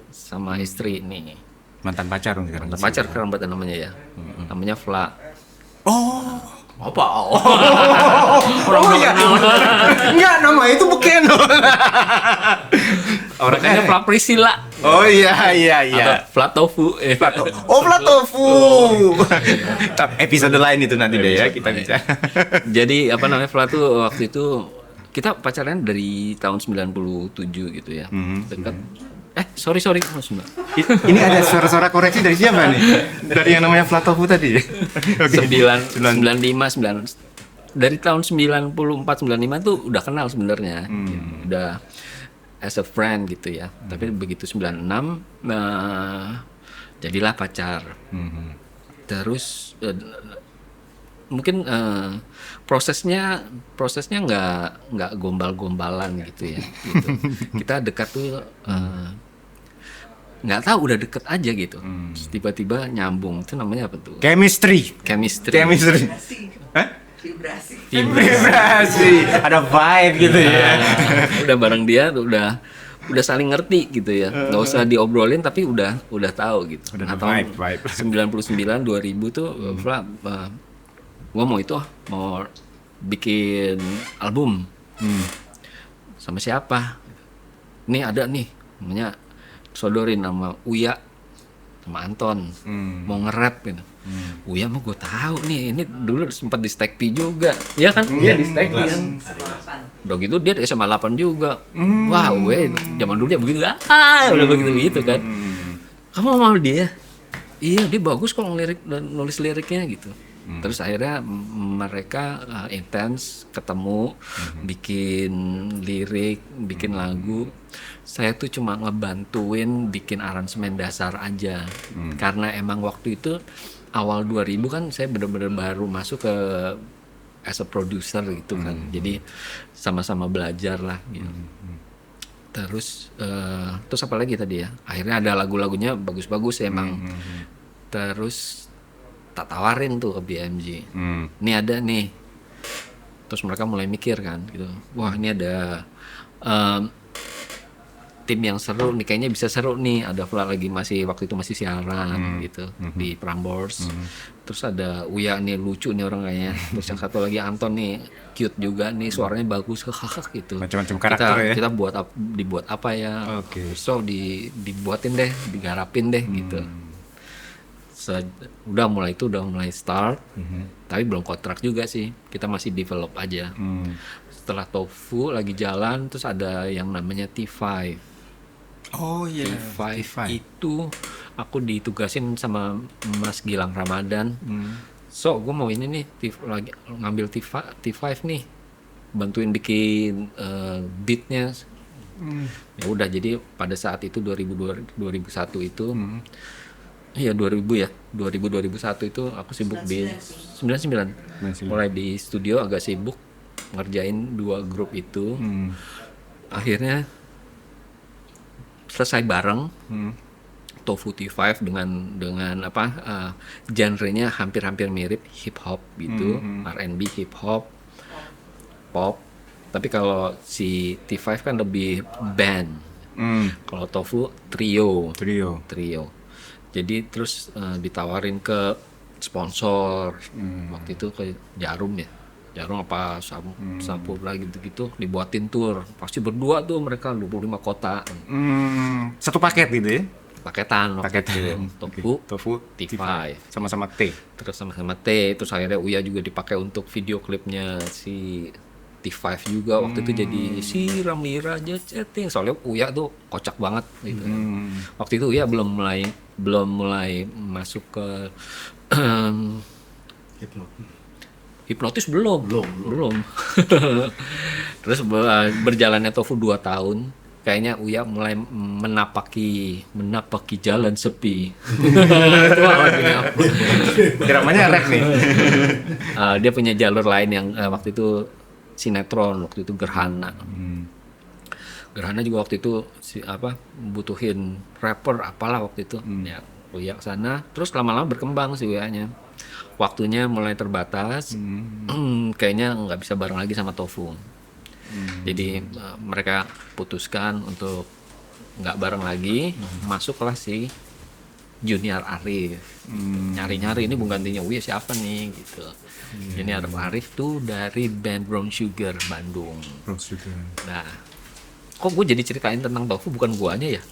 sama istri nih. Mantan pacar dong sekarang. Mantan pacar kan berarti namanya ya. Namanya Vla. Oh. Apa? Oh iya. Enggak, nama itu bukan. Orangnya Vla Priscilla. Oh iya. Atau Vla Tofu. Oh, Flat Tofu. Episode lain itu nanti deh ya kita bisa. Jadi apa namanya Vla tuh waktu itu kita pacaran dari tahun 97 gitu ya. Dekat. Sorry. Ini ada suara-suara koreksi dari siapa nih? Dari yang namanya Flat Tofu tadi. Oke. 95 dari tahun 94 95 tuh udah kenal sebenarnya. Udah as a friend gitu ya. Tapi begitu 96 jadilah pacar. Terus mungkin prosesnya nggak gombal-gombalan gitu ya. Gitu. Kita dekat tuh nggak tahu udah deket aja gitu. Terus tiba-tiba nyambung, itu namanya apa tuh? Chemistry. Chemistry. Hah? Vibrasi. Vibrasi. Ada vibe gitu ya. Udah bareng dia tuh udah saling ngerti gitu ya. Nggak usah diobrolin tapi udah tahu gitu. Udah Nah, vibe. 99 2000 tuh gua mau bikin album. Sama siapa? Nih ada nih namanya sodorin nama Uya sama Anton. Mau nge-rap gitu. Uya mah gue tahu nih, ini dulu sempat di Stekpi juga. Ya kan? Iya di Stekpi kan. Udah gitu dia SMA 8 juga. Wah, zaman dulu ya begitu udah begitu kan. Kamu mau dia? Iya, dia bagus kok nulis liriknya gitu. Terus akhirnya mereka intens ketemu, bikin lirik, bikin lagu. Saya tuh cuma ngebantuin bikin aransemen dasar aja. Karena emang waktu itu awal 2000 kan saya benar-benar baru masuk ke as a producer gitu kan. Jadi sama-sama belajar lah gitu. Terus apa lagi tadi ya? Akhirnya ada lagu-lagunya bagus-bagus emang. Terus tak tawarin tuh ke BMG. Ini ada nih. Terus mereka mulai mikir kan gitu. Wah, ini ada tim yang seru nih, kayaknya bisa seru nih. Ada pula lagi waktu itu masih siaran gitu di Prambors. Terus ada Uya nih, lucu nih orang kayaknya. Terus yang satu lagi Anton nih, cute juga nih, suaranya bagus gitu. Macam-macam karakter ya. Kita dibuat apa ya? Oke. So dibuatin deh, digarapin deh gitu. Udah mulai start. Tapi belum kontrak juga sih. Kita masih develop aja. Setelah Tofu lagi jalan, terus ada yang namanya T5. Oh iya. T5 itu aku ditugasin sama Mas Gilang Ramadan. So gue mau ini nih lagi ngambil T5 nih, bantuin bikin beatnya. Ya udah, jadi pada saat itu 2001 itu iya 2001 itu aku sibuk di 99. Mulai di studio agak sibuk ngerjain 2 grup itu. Akhirnya selesai bareng. Tofu T5 dengan genre-nya hampir mirip hip hop gitu, R&B, hip hop, pop. Tapi kalau si T5 kan lebih band. Kalau Tofu trio. Jadi terus ditawarin ke sponsor. Waktu itu ke Jarum apa Sampurna gitu dibuatin tour. Pasti berdua tuh mereka 25 kota. Satu paket gitu ya? Paketan. Tofu T5 sama-sama T. Terus sama-sama T. Terus akhirnya Uya juga dipakai untuk video klipnya si T5 juga. Waktu itu jadi si Ramira aja chatting. Soalnya Uya tuh kocak banget gitu. Waktu itu Uya belum mulai masuk ke hipnotis belum. Terus berjalannya Tofu 2 tahun, kayaknya Uya mulai menapaki jalan sepi. Itu lagunya apa? Dramanya rap nih. Dia punya jalur lain yang waktu itu sinetron, waktu itu Gerhana. Gerhana juga waktu itu butuhin rapper apalah waktu itu. Ya, Uya kesana, terus lama-lama berkembang sih Uyanya. Waktunya mulai terbatas, kayaknya nggak bisa bareng lagi sama Tofu. Jadi mereka putuskan untuk nggak bareng lagi, masuklah si Junior Arif. Nyari-nyari ini penggantinya Uya siapa nih gitu. Junior Arif tuh dari band Brown Sugar Bandung. Nah, kok gue jadi ceritain tentang Tofu bukan guanya ya?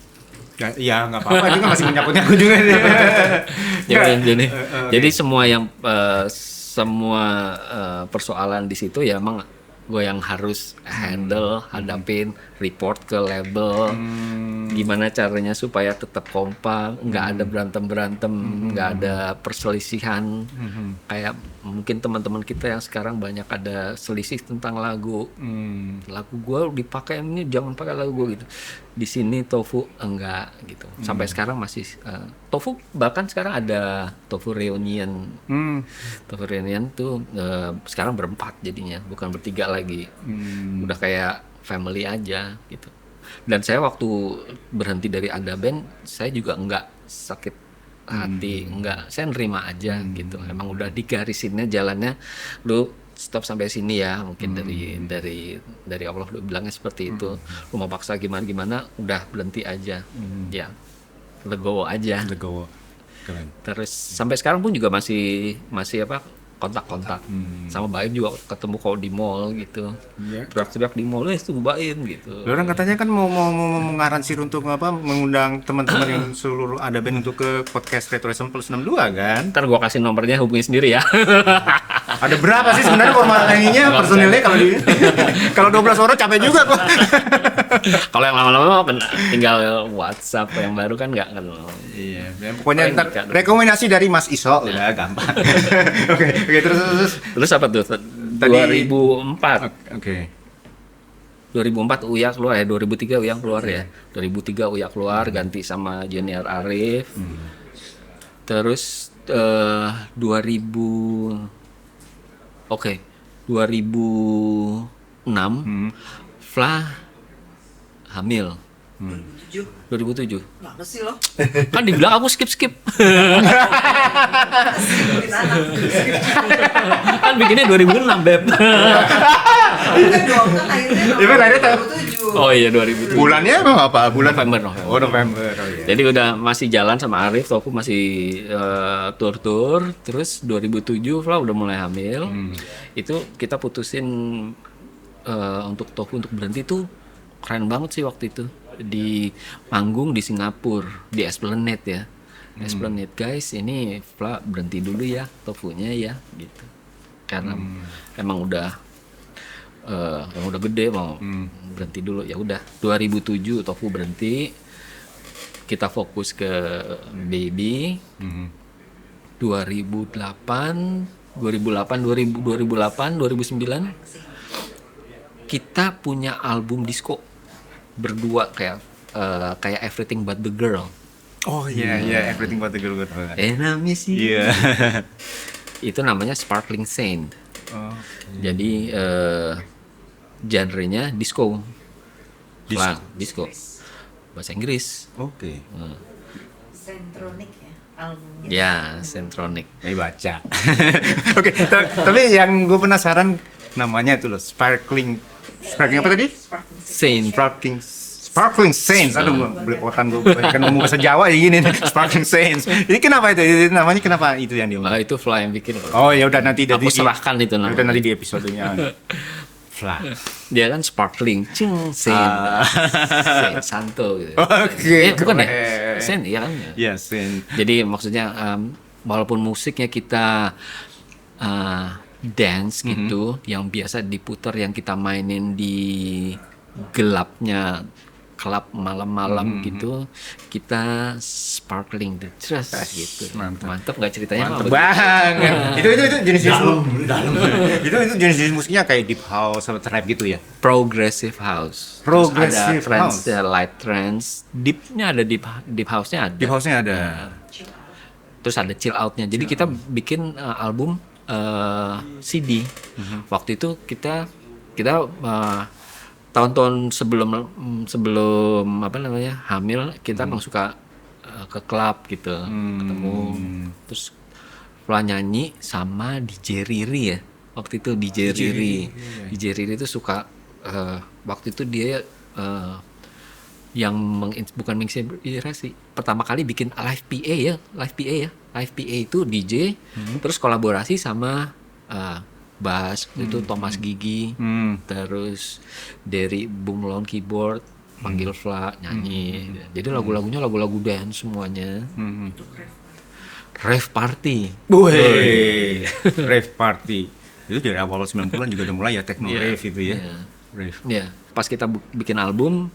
Ya nggak apa-apa, juga masih menyangkut-nyangkut juga. Jadi semua persoalan di situ ya emang gue yang harus hadapin, report ke label, gimana caranya supaya tetap kompak, nggak ada berantem, nggak ada perselisihan. Kayak mungkin teman-teman kita yang sekarang banyak ada selisih tentang lagu gue dipakai ini, jangan pakai lagu gue gitu. di sini tofu enggak gitu. Sampai sekarang masih tofu, bahkan sekarang ada tofu reunion. Tofu reunion tuh sekarang berempat jadinya, bukan bertiga lagi. Udah kayak family aja gitu. Dan saya waktu berhenti dari Ada Band, saya juga enggak sakit hati, enggak, saya nerima aja gitu. Emang udah digarisinnya jalannya, lu stop sampai sini ya, mungkin dari Allah lu bilangnya seperti itu. Lu mau paksa gimana udah berhenti aja. Ya, legowo aja. Legowo. Keren. Terus sampai sekarang pun juga masih apa, kontak-kontak. Sama Baim juga ketemu kalau di mall gitu. Teriak-teriak di mall, itu Baim gitu. Lu orang katanya kan mau mengaransi untuk mengundang teman-teman yang seluruh Ada Band untuk ke podcast Retroism Plus 62 kan? Ntar gua kasih nomornya, hubungi sendiri ya. Ada berapa sih sebenarnya formal ininya personilnya kalau di kalau 12 orang capek juga kok. Kalau yang lama-lama tinggal WhatsApp, yang baru kan nggak kenal. Iya, pokoknya ntar rekomendasi dari Mas Iso udah gampang. Oke, Terus apa tuh? Tadi 2004. Oke. 2004 Uya keluar ya, 2003 Uya keluar ya. 2003 Uya keluar ganti sama Junior Arif. Terus 2006 Fla hamil. 2007. Nggak ada sih loh. Kan dibilang aku skip. Kan bikinnya 2006, Beb. Bukan dong, kan akhirnya Iya, akhirnya 2007. Oh iya 2007. Bulannya emang apa? Bulan November. Oh, November. Oh iya. Jadi udah masih jalan sama Arif, Tofu masih tur-tur. Terus 2007 Fla udah mulai hamil. Itu kita putusin untuk Tofu untuk berhenti tuh keren banget sih waktu itu. Di panggung di Singapura, di Esplanade ya. Esplanade, guys, ini Fla berhenti dulu ya Tofunya ya gitu. Karena emang udah gede mau berhenti dulu, ya udah 2007 Tofu berhenti, kita fokus ke Baby. 2009 kita punya album disco berdua kayak Everything But The Girl. Oh iya, Everything But The Girl gue tahu. Namanya sih. Iya. Itu namanya Sparkling Saint. Jadi genrenya disco. Disco. Bahasa Inggris. Oke. Centronic ya albumnya. Ya, Centronic. Baca. Oke, tapi yang gue penasaran namanya itu loh, Sparkling apa tadi? Saint. Sparkling Saints. Aduh, belepotan gue kan ngomong bahasa Jawa ya gini nih. Sparkling Saints. Ini kenapa itu? Namanya kenapa itu yang diomong? Itu Fla yang bikin. Oh ya udah nanti Aku serahkan itu namanya. Udah nanti di episodenya. Fla. Dia kan sparkling, Saint. Saint Santo gitu. Oke. Bukan ya? Saint, iya kan? Iya, Saint. Jadi maksudnya walaupun musiknya kita dance gitu, yang biasa diputar, yang kita mainin di gelapnya klub malam-malam gitu, kita sparkling the trust gitu. Mantap nggak ceritanya? Mantap banget. Itu jenis-jenis itu jenis-jenis musiknya kayak deep house sama trap gitu ya. Progressive house. Progressive Terus ada trance, house. light trance. Deepnya ada, deep house-nya ada. Deep house-nya ada. Terus ada chill out-nya. Jadi kita bikin album CD. Waktu itu kita tahun-tahun sebelum apa namanya hamil, kita emang suka ke klub gitu, ketemu. Terus Fla nyanyi sama DJ Riri ya. Waktu itu DJ Riri. DJ Riri itu suka waktu itu dia yang bukan menginspirasi, pertama kali bikin live PA ya. Live PA itu DJ, terus kolaborasi sama bass itu Thomas Gigi, terus dari Bunglon keyboard, panggil Fla nyanyi. Jadi lagu-lagunya lagu-lagu dance semuanya. Rave party. Rave party. Itu dari awal 90-an juga udah mulai ya techno rave itu ya. Rave. Ya, pas kita bikin album,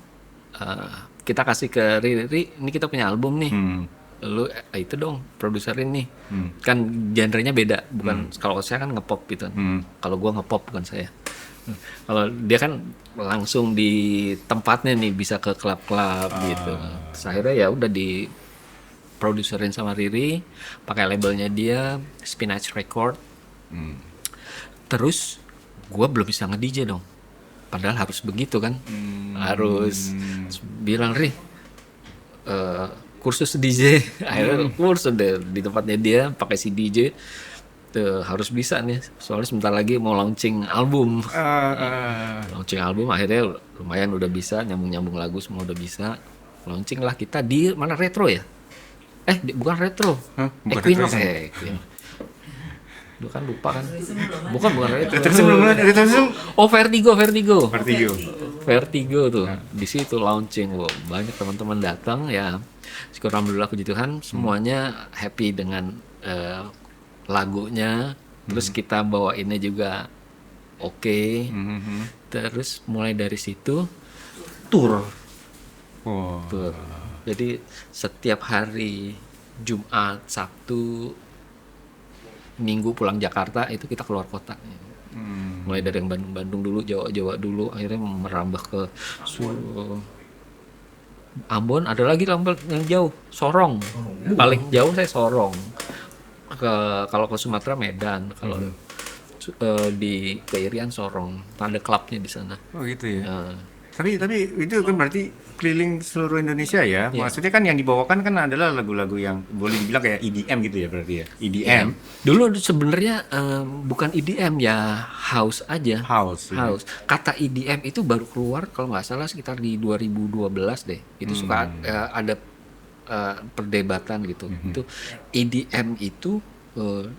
kita kasih ke Riri, ini kita punya album nih. Lu itu dong produserin nih. Kan genrenya beda, bukan kalau saya kan ngepop gitu. Kalau gua ngepop bukan saya. Kalau dia kan langsung di tempatnya nih, bisa ke klub-klub gitu. Terus akhirnya ya udah di produserin sama Riri, pakai labelnya dia, Spinach Record. Terus gue belum bisa nge-DJ dong. Padahal harus begitu kan. Harus bilang, Ri, kursus DJ. Akhirnya kursus deh di tempatnya dia, pakai si DJ. Tuh, harus bisa nih, soalnya sebentar lagi mau launching album. Launching album akhirnya lumayan udah bisa, nyambung lagu semua udah bisa. Launching lah kita di mana, Retro ya? Bukan Retro. Bukan Equinox. Retro. Lu kan lupa kan? Tulisan belum Bukan Retro. Retroism. Oh, Vertigo. Vertigo. Tuh. Di situ launching. Wow, banyak teman-teman datang ya. Syukur alhamdulillah puji Tuhan semuanya happy dengan lagunya. Terus kita bawainnya juga oke. Terus mulai dari situ tour. Tour. Jadi setiap hari Jumat, Sabtu, Minggu pulang Jakarta itu kita keluar kota. Mulai dari yang Bandung dulu, Jawa dulu, akhirnya merambah ke Ambon, ada lagi yang jauh, Sorong. Paling jauh saya Sorong. Kalau ke Sumatera Medan, kalau di Irian Sorong, ada klubnya di sana. Oh gitu ya. Tapi itu kan berarti keliling seluruh Indonesia ya. Iya. Maksudnya kan yang dibawakan kan adalah lagu-lagu yang boleh dibilang kayak EDM gitu ya berarti ya. EDM. Dulu sebenarnya bukan EDM ya, house aja. House. Kata EDM itu baru keluar kalau nggak salah sekitar di 2012 deh. Itu suka ada perdebatan gitu. Itu EDM itu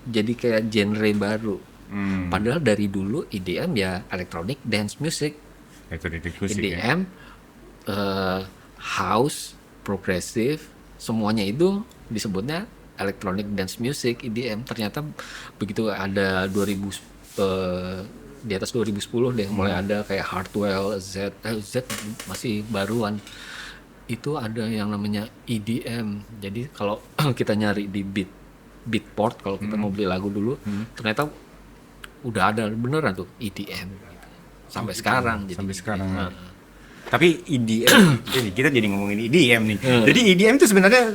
jadi kayak genre baru. Padahal dari dulu EDM ya electronic dance music. EDM, house, progressive, semuanya itu disebutnya electronic dance music EDM. Ternyata begitu ada 2000 di atas 2010 deh mulai ada kayak Hardwell, Z masih baruan. Itu ada yang namanya EDM. Jadi kalau kita nyari di Beatport kalau kita mau beli lagu dulu, ternyata udah ada beneran tuh EDM. Sampai sekarang. Tapi EDM, ini kita jadi ngomongin EDM nih. Jadi EDM itu sebenarnya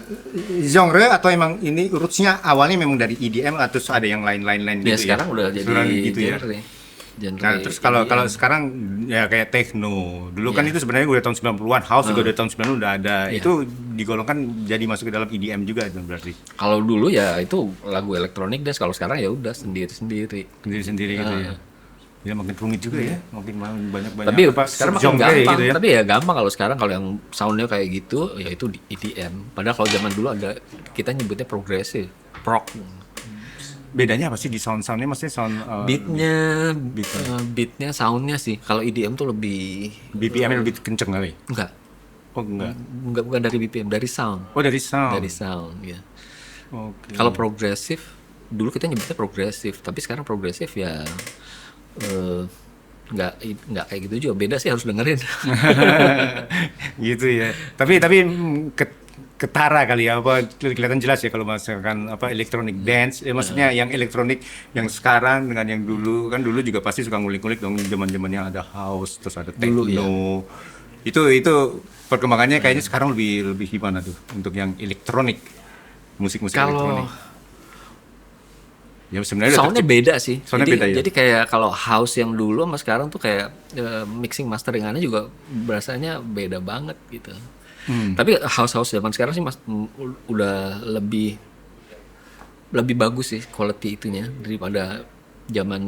genre atau emang ini rootsnya awalnya memang dari EDM atau ada yang lain-lain gitu ya? Sekarang udah jadi gitu ya. Genre. Nah, terus kalau sekarang ya kayak techno. Dulu kan itu sebenarnya udah tahun 90-an, house juga udah tahun 90 udah ada. Itu digolongkan jadi masuk ke dalam EDM juga itu berarti. Kalau dulu ya itu lagu elektronik dance, kalau sekarang ya udah sendiri-sendiri Gitu ya. Ya makin rumit juga ya, makin banyak tapi sekarang makin gampang gitu ya. Tapi ya gampang kalau sekarang, kalau yang soundnya kayak gitu ya itu di EDM. Padahal kalau zaman dulu ada, kita nyebutnya progressive rock. Bedanya apa sih di soundnya, maksudnya sound beatnya soundnya sih. Kalau EDM tuh lebih BPM lebih kenceng kali. enggak bukan dari BPM, dari sound. Dari sound Ya. Oke. Kalau progresif dulu kita nyebutnya progresif, tapi sekarang progresif ya nggak kayak gitu juga, beda sih, harus dengerin. Gitu ya. Tapi ketara kali ya, apa kelihatan jelas ya kalau misalkan apa electronic dance, maksudnya yang elektronik yang sekarang dengan yang dulu, kan dulu juga pasti suka ngulik-ngulik dong zaman-zaman yang ada house terus ada techno. Itu perkembangannya kayaknya sekarang lebih gimana tuh untuk yang elektronik, musik-musik elektronik. Ya sebenarnya soundnya beda sih. Jadi kayak kalau house yang dulu sama sekarang tuh kayak mixing masteringannya juga berasanya beda banget gitu. Tapi house zaman sekarang sih udah lebih bagus sih quality itunya daripada zaman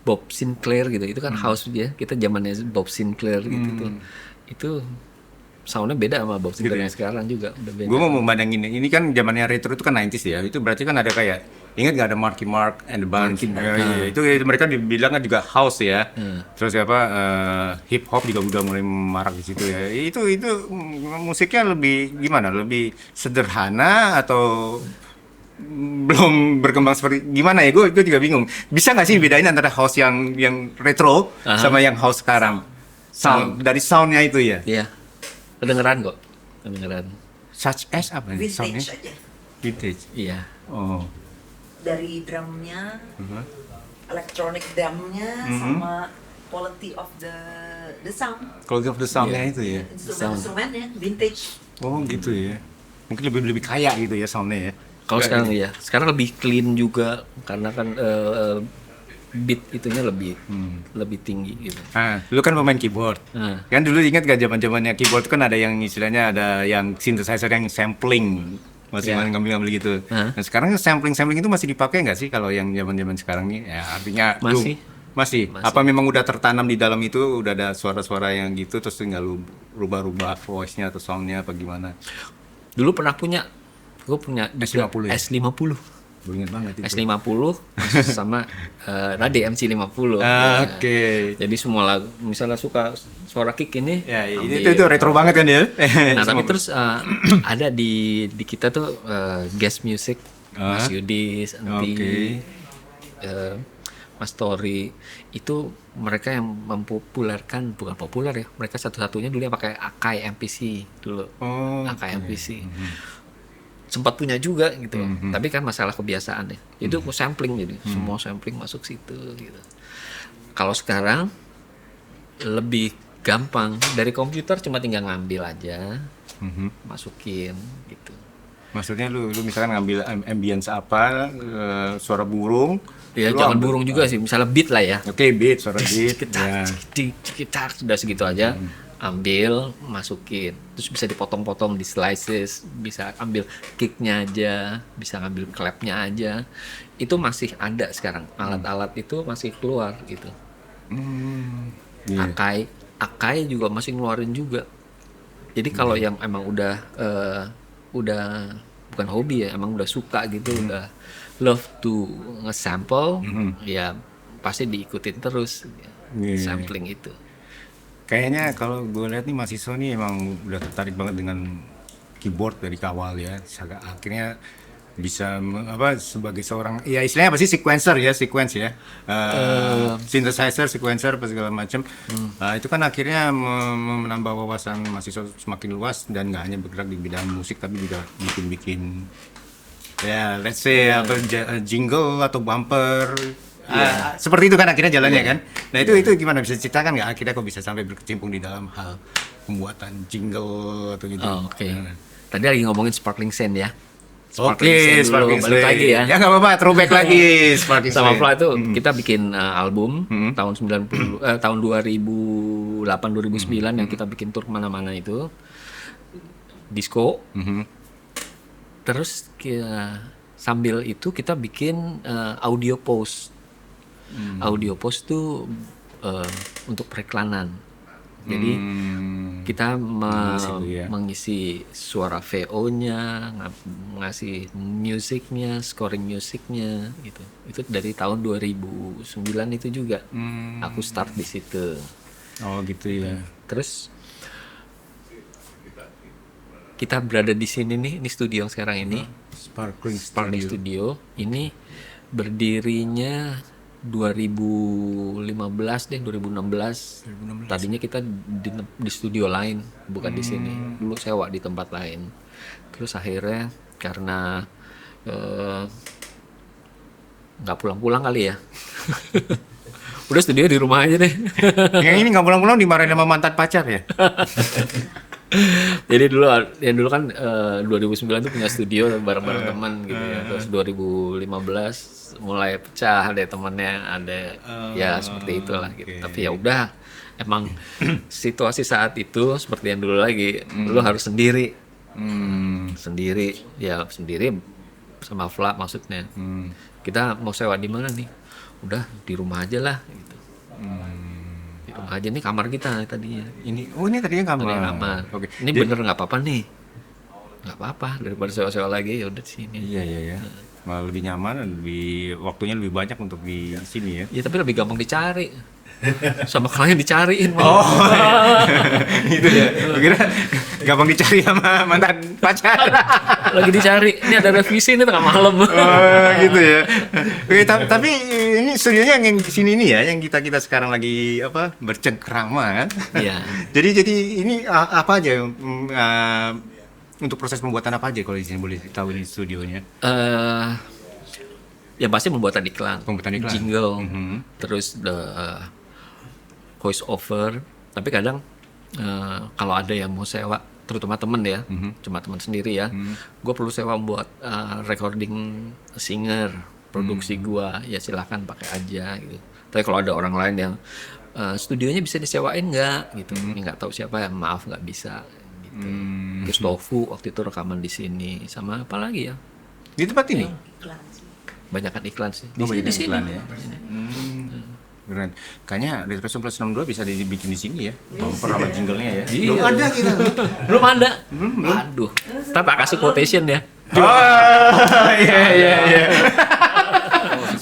Bob Sinclair gitu. Itu kan house dia. Kita zamannya Bob Sinclair gitu tuh. Itu soundnya beda sama Bob Sinclair yang sekarang juga udah beda. Gue mau membandingin ini kan zamannya retro itu kan 90s ya. Itu berarti kan ada kayak, ingat gak ada Marky Mark and the Band? Itu mereka dibilangnya juga house ya. Terus hip hop juga udah mulai marak di situ ya. Itu musiknya lebih gimana? Lebih sederhana atau belum berkembang seperti gimana ya? Gue juga bingung. Bisa nggak sih bedain antara house yang retro sama yang house sekarang? Dari soundnya itu ya. Iya. Kedengeran. Such as apa nih soundnya? Vintage aja. Vintage. Iya. Oh. Dari drumnya, electronic drum-nya sama quality of the sound. Quality of the sound-nya itu ya. Instrumennya vintage. Oh gitu ya. Mungkin lebih kaya gitu ya soundnya ya. Kalau sekarang ya, sekarang lebih clean juga karena kan beat itunya lebih tinggi gitu. Lu kan pemain keyboard. Kan dulu ingat gak zaman-zamannya keyboard kan ada yang istilahnya ada yang synthesizer yang sampling. Masih ngambil-ngambil gitu. Nah, sekarang sampling itu masih dipakai nggak sih kalau yang zaman-zaman sekarang ini? Ya, artinya masih. Apa memang udah tertanam di dalam itu udah ada suara-suara yang gitu terus tinggal lu rubah-rubah voice-nya atau sound-nya apa gimana? Dulu pernah gue punya S50 ya? S50. Gue inget banget itu. S50 sama Rode MC50. Oke. Jadi semua lagu, misalnya suka suara kick ini, Ya, itu retro banget kan ya. nah tapi terus ada di kita tuh guest music, Mas Yudis, Anti, Mas Tori, itu mereka yang mempopulerkan, bukan populer ya, mereka satu-satunya dulu yang pakai Akai MPC dulu. Akai MPC. Sempat punya juga gitu, tapi kan masalah kebiasaan ya. Itu sampling jadi semua sampling masuk situ gitu. Kalau sekarang lebih gampang dari komputer, cuma tinggal ngambil aja, masukin gitu. Maksudnya lu misalkan ngambil ambience apa, suara burung. Ya jangan burung juga sih, misalnya beat lah ya. Oke, beat, suara beat. Kita sudah segitu aja. Ambil, masukin, terus bisa dipotong-potong di slices, bisa ambil kicknya aja, bisa ngambil clapnya aja, itu masih ada sekarang, alat-alat itu masih keluar gitu. Akai juga masih ngeluarin juga. Jadi kalau yang emang udah bukan hobi ya, emang udah suka gitu, udah love to nge-sample, ya pasti diikutin terus sampling itu. Kayaknya kalau gue lihat nih mahasiswa nih emang udah tertarik banget dengan keyboard dari awal ya. Akhirnya bisa sebagai seorang ya istilahnya apa sih sequencer ya, synthesizer, sequencer apa segala macam. Itu kan akhirnya menambah wawasan mahasiswa semakin luas dan nggak hanya bergerak di bidang musik tapi juga bikin ya let's say jingle atau bumper. Seperti itu kan akhirnya jalannya kan. Nah itu gimana, bisa ceritakan nggak akhirnya kok bisa sampai berkecimpung di dalam hal pembuatan jingle atau gitu? Oke. Tadi lagi ngomongin Sparkling Sand ya. Sparkling Sand balik lagi ya. Ya nggak apa-apa, throwback lagi Sparkling Sama Sand. Fla itu kita bikin album tahun 2008 2009 yang kita bikin tur kemana-mana itu disco. Terus sambil itu kita bikin audio post. Audio post tuh untuk periklanan. Jadi kita mengisi suara VO-nya, ngasih musiknya, scoring musiknya gitu. Itu dari tahun 2009 itu juga. Aku start di situ. Oh gitu ya. Terus kita berada di sini nih, ini studio yang sekarang ini. Sparkling Studio. Ini berdirinya 2016 2016. Tadinya kita di studio lain, bukan di sini. Dulu sewa di tempat lain. Terus akhirnya karena nggak pulang-pulang kali ya. Udah studio di rumah aja deh. Yang ini nggak pulang-pulang dimarahin sama mantan pacar ya? Jadi dulu kan 2009 tuh punya studio bareng-bareng teman gitu ya. Terus 2015 mulai pecah deh temennya, ada ya seperti itulah gitu. Tapi ya udah, emang situasi saat itu seperti yang dulu lagi. Dulu harus sendiri sama Fla maksudnya. Kita mau sewa di mana nih? Udah di rumah aja lah gitu. Di rumah aja, nih kamar kita tadinya. Ini tadinya kamar. Oke. Ini bener nggak apa-apa nih? Nggak apa-apa, daripada sewa-sewa lagi ya udah di sini. Iya. Malah lebih nyaman, waktunya lebih banyak untuk di sini ya. Ya tapi lebih gampang dicari. Sama klien dicariin. Gitu ya. Kira gampang dicari sama mantan pacar. Lagi dicari. Ini ada revisi nih tengah malam. Gitu ya. Oke, tapi ini studionya yang di sini nih ya, yang kita sekarang lagi bercengkrama kan. Iya. Jadi ini apa aja untuk proses pembuatan apa aja kalau di sini boleh tahu ini studionya? yang pasti pembuatan iklan, jingle, terus the voice over. Tapi kadang kalau ada yang mau sewa, terutama temen ya, cuma teman sendiri ya, gue perlu sewa buat recording singer, produksi gue, ya silahkan pakai aja gitu. Tapi kalau ada orang lain yang studionya bisa disewain nggak gitu, nggak tahu siapa ya, maaf nggak bisa. Gitu. Terus Tofu waktu itu rekaman di sini, sama apa lagi ya? Di tempat ini? Iklan sih. Banyakan iklan sih. Banyak Di sini. iklan ya. Keren. Kayaknya Retroism Plus 62 bisa dibikin di sini ya. Bumper sama jingle-nya ya. Belum ada kita. Belum ada. Aduh. Ntar tak kasih quotation ya. Oh, iya.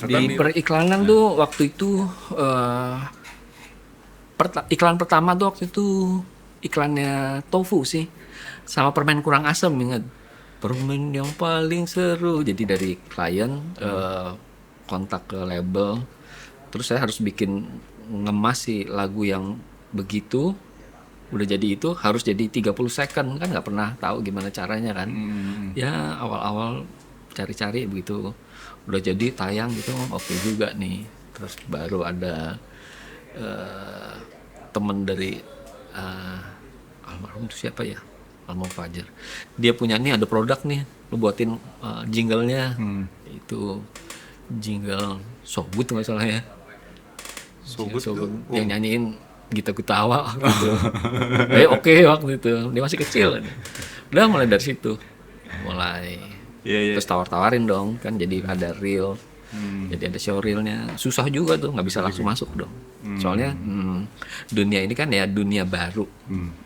Di periklanan tuh waktu itu iklan pertama tuh waktu itu iklannya Tofu sih, sama permen kurang asam, ingat? Permen yang paling seru. Jadi dari klien kontak ke label, terus saya harus bikin ngemas si lagu yang begitu, udah jadi itu harus jadi 30 second, kan nggak pernah tahu gimana caranya kan. Ya awal-awal cari-cari begitu, udah jadi tayang gitu, oke juga nih. Terus baru ada temen dari almarhum itu siapa ya, almarhum Fajar, dia punya nih ada produk nih, lu buatin jinglenya. Itu jingle Sobut nggak salah ya, Sobut yang nyanyiin Gita Gutawa gitu. Oke, waktu itu dia masih kecil, udah mulai dari situ mulai. Terus tawar-tawarin dong kan, jadi ada reel. Jadi ada showreelnya, susah juga tuh, nggak bisa langsung masuk dong. Soalnya dunia ini kan ya dunia baru.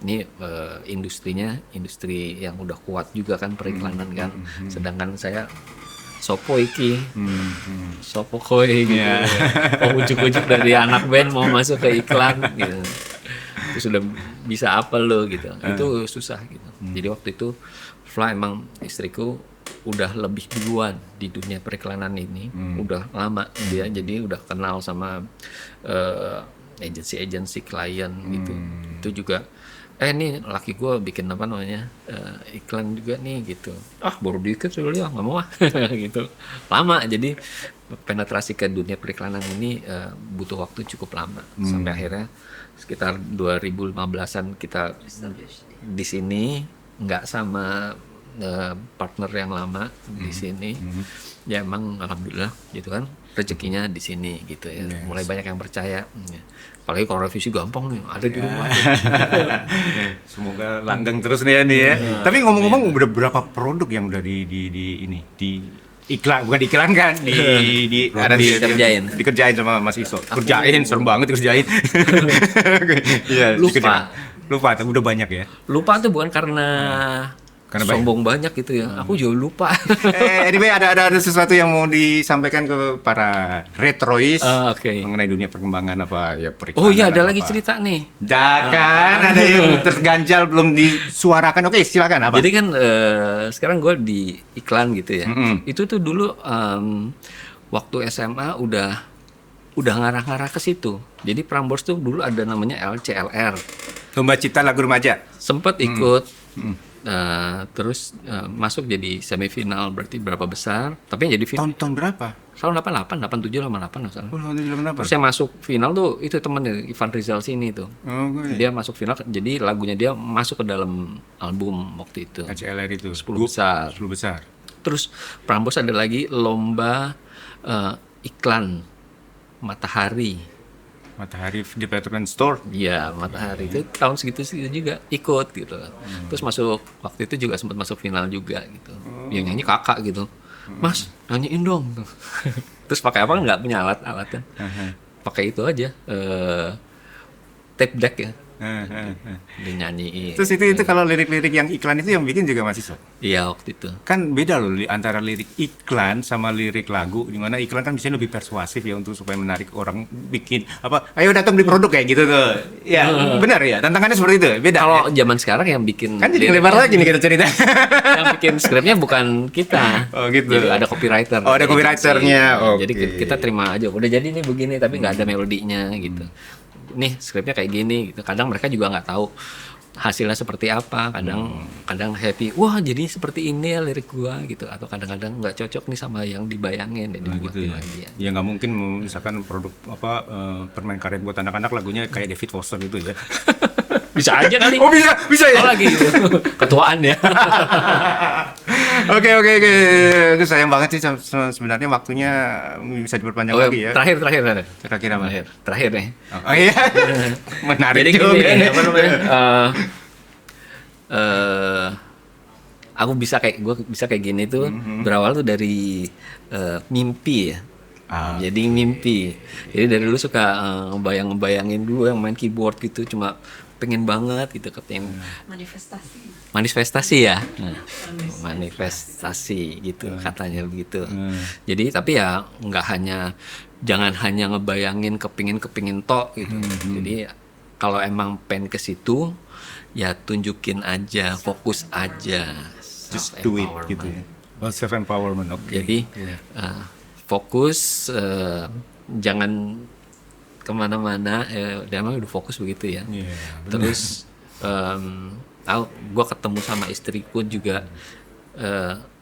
Ini industrinya industri yang udah kuat juga kan, periklanan kan. Sedangkan saya sopo iki, sopo koi gitu. Oh, ujuk-ujuk dari anak band mau masuk ke iklan gitu. Terus udah bisa apa lo gitu. Itu susah gitu. Jadi waktu itu Fla emang istriku udah lebih duluan di dunia periklanan ini, udah lama dia, jadi udah kenal sama agensi klien gitu. Itu juga nih laki gue bikin apa namanya iklan juga nih gitu. Baru dikit sudah lihat, nggak mau gitu. Lama, jadi penetrasi ke dunia periklanan ini butuh waktu cukup lama. Sampai akhirnya sekitar 2015an kita di sini, nggak sama partner yang lama di sini. Ya emang alhamdulillah gitu kan, rezekinya di sini gitu ya. Mulai banyak yang percaya. Apalagi kalau revisi gampang nih, ada di rumah. Semoga langgeng terus nih ya. Tapi ngomong-ngomong, udah berapa produk yang udah di iklan, bukan diiklan kan, dikerjain sama Mas Iso. Kerjain, serem banget kerjain. Lupa, tapi udah banyak ya. Lupa tuh bukan karena sombong banyak gitu ya. Aku juga lupa. Anyway, ada sesuatu yang mau disampaikan ke para retrois mengenai dunia perkembangan apa ya periklanan. Oh iya, ada lagi cerita nih. Kan ada yang terganjal belum disuarakan. Oke, silakan apa? Jadi kan sekarang gue di iklan gitu ya. Itu tuh dulu waktu SMA udah ngarah-ngarah ke situ. Jadi Prambors tuh dulu ada namanya LCLR. Lomba Cipta Lagu Remaja. Sempet ikut. Terus masuk jadi semifinal, berarti berapa besar, tapi yang jadi final tahun berapa? Tahun 88, 87, 88 misalnya. Oh, 88. Terus yang masuk final tuh itu temen Ivan Rizal sini tuh. Dia masuk final, jadi lagunya dia masuk ke dalam album waktu itu. LCLR itu 10 besar. 10 besar. Terus Prambors ada lagi lomba iklan Matahari Department Store. Iya, Matahari itu tahun segitu juga ikut gitu. Terus masuk waktu itu juga sempat masuk final juga gitu. Yang nyanyi kakak gitu. Mas, nyanyiin dong. Terus pakai apa? Nggak punya alatnya. Pakai itu aja. Tape deck ya. Dia nyanyiin. Terus itu kalau lirik-lirik yang iklan itu yang bikin juga Mas Iso? Iya, waktu itu. Kan beda loh antara lirik iklan sama lirik lagu, di mana iklan kan biasanya lebih persuasif ya untuk supaya menarik orang bikin apa, ayo datang beli produk kayak gitu tuh. Ya, benar ya. Tantangannya seperti itu. Beda. Kalau ya? zaman sekarang yang bikin kan jadi lebar lagi nih kita cerita. Yang bikin skripnya bukan kita. Oh gitu. Jadi ada copywriter. Oh, ada copywriternya. Jadi kita terima aja. Udah jadi nih begini tapi nggak ada melodinya gitu. Nih skripnya kayak gini gitu. Kadang mereka juga nggak tahu hasilnya seperti apa. Kadang happy, wah jadi seperti ini ya lirik gua gitu, atau kadang-kadang nggak cocok nih sama yang dibayangin dan dibuatin lagi ya. Ya nggak mungkin misalkan produk permen karet buat anak-anak lagunya kayak David Foster gitu ya. Bisa aja kali. Oh bisa ya. Oh, lagi gitu. Ketuaan ya. Oke. Itu sayang banget sih sebenarnya waktunya bisa diperpanjang lagi ya. Terakhir. Kira-kira apa? Terakhir nih. Oh iya. Menarik Jadi juga. gini, apa namanya? Aku bisa kayak gini tuh berawal tuh dari mimpi ya. Jadi mimpi. Jadi dari dulu suka ngebayangin dulu yang main keyboard gitu, cuma pengen banget gitu katanya. Manifestasi ya. Manifestasi gitu katanya begitu. Jadi tapi ya jangan hanya ngebayangin kepingin tok gitu. Jadi kalau emang pengen ke situ ya tunjukin aja, fokus aja. Just do it gitu ya. Self empowerment. Oke. Jadi fokus, jangan kemana-mana, emang udah fokus begitu ya. Terus gue ketemu sama istriku juga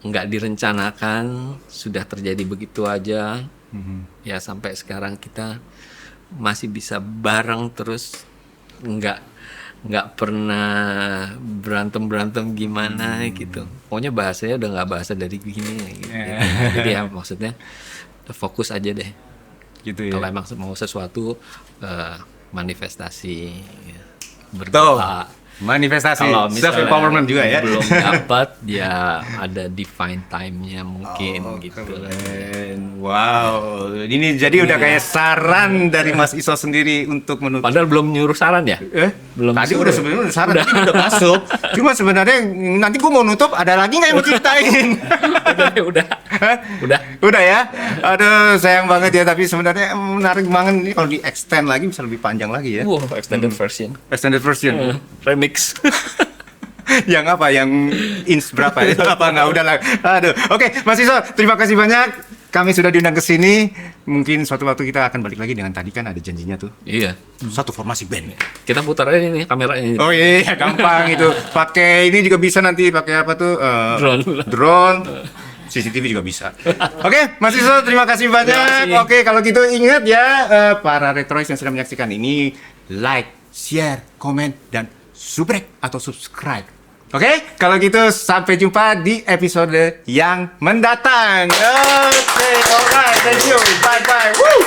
nggak direncanakan, sudah terjadi begitu aja. Ya sampai sekarang kita masih bisa bareng terus, nggak pernah berantem gimana gitu. Pokoknya bahasanya udah nggak bahasa dari gini gitu. Jadi ya maksudnya fokus aja deh. Gitu ya. Kalau emang mau sesuatu manifestasi, berdoa. Manifestasi, Kalau self empowerment juga ya. belum dapat ya ada divine time-nya mungkin gitu. Keren. Wow, ini jadi udah kayak saran dari Mas Iso sendiri untuk menutup. Padahal belum nyuruh saran ya? Belum. Tadi suruh. udah sebenarnya udah saran, udah masuk. Cuma sebenarnya nanti gua mau nutup, ada lagi nggak yang mau ceritain? Udah ya. Aduh, sayang banget ya. Tapi sebenarnya menarik banget nih kalau di extend lagi bisa lebih panjang lagi ya. Wow, extended version. Extended version. Remix. Yang apa? Yang inch berapa ya? Apa nggak udah lah. Aduh. Oke, Mas Iso, terima kasih banyak. Kami sudah diundang ke sini. Mungkin suatu waktu kita akan balik lagi dengan tadi kan ada janjinya tuh. Iya. Satu formasi band. Kita putar aja ini kameranya. Oh iya, gampang itu. Pakai ini juga bisa nanti pakai apa tuh? Drone. CCTV juga bisa. Oke, Mas Iso, terima kasih banyak. Oke, kalau gitu ingat ya, para Retroids yang sedang menyaksikan ini, like, share, komen, dan subrek atau subscribe. Oke, kalau gitu sampai jumpa di episode yang mendatang. Oke, alright, thank you. Bye-bye. Woo!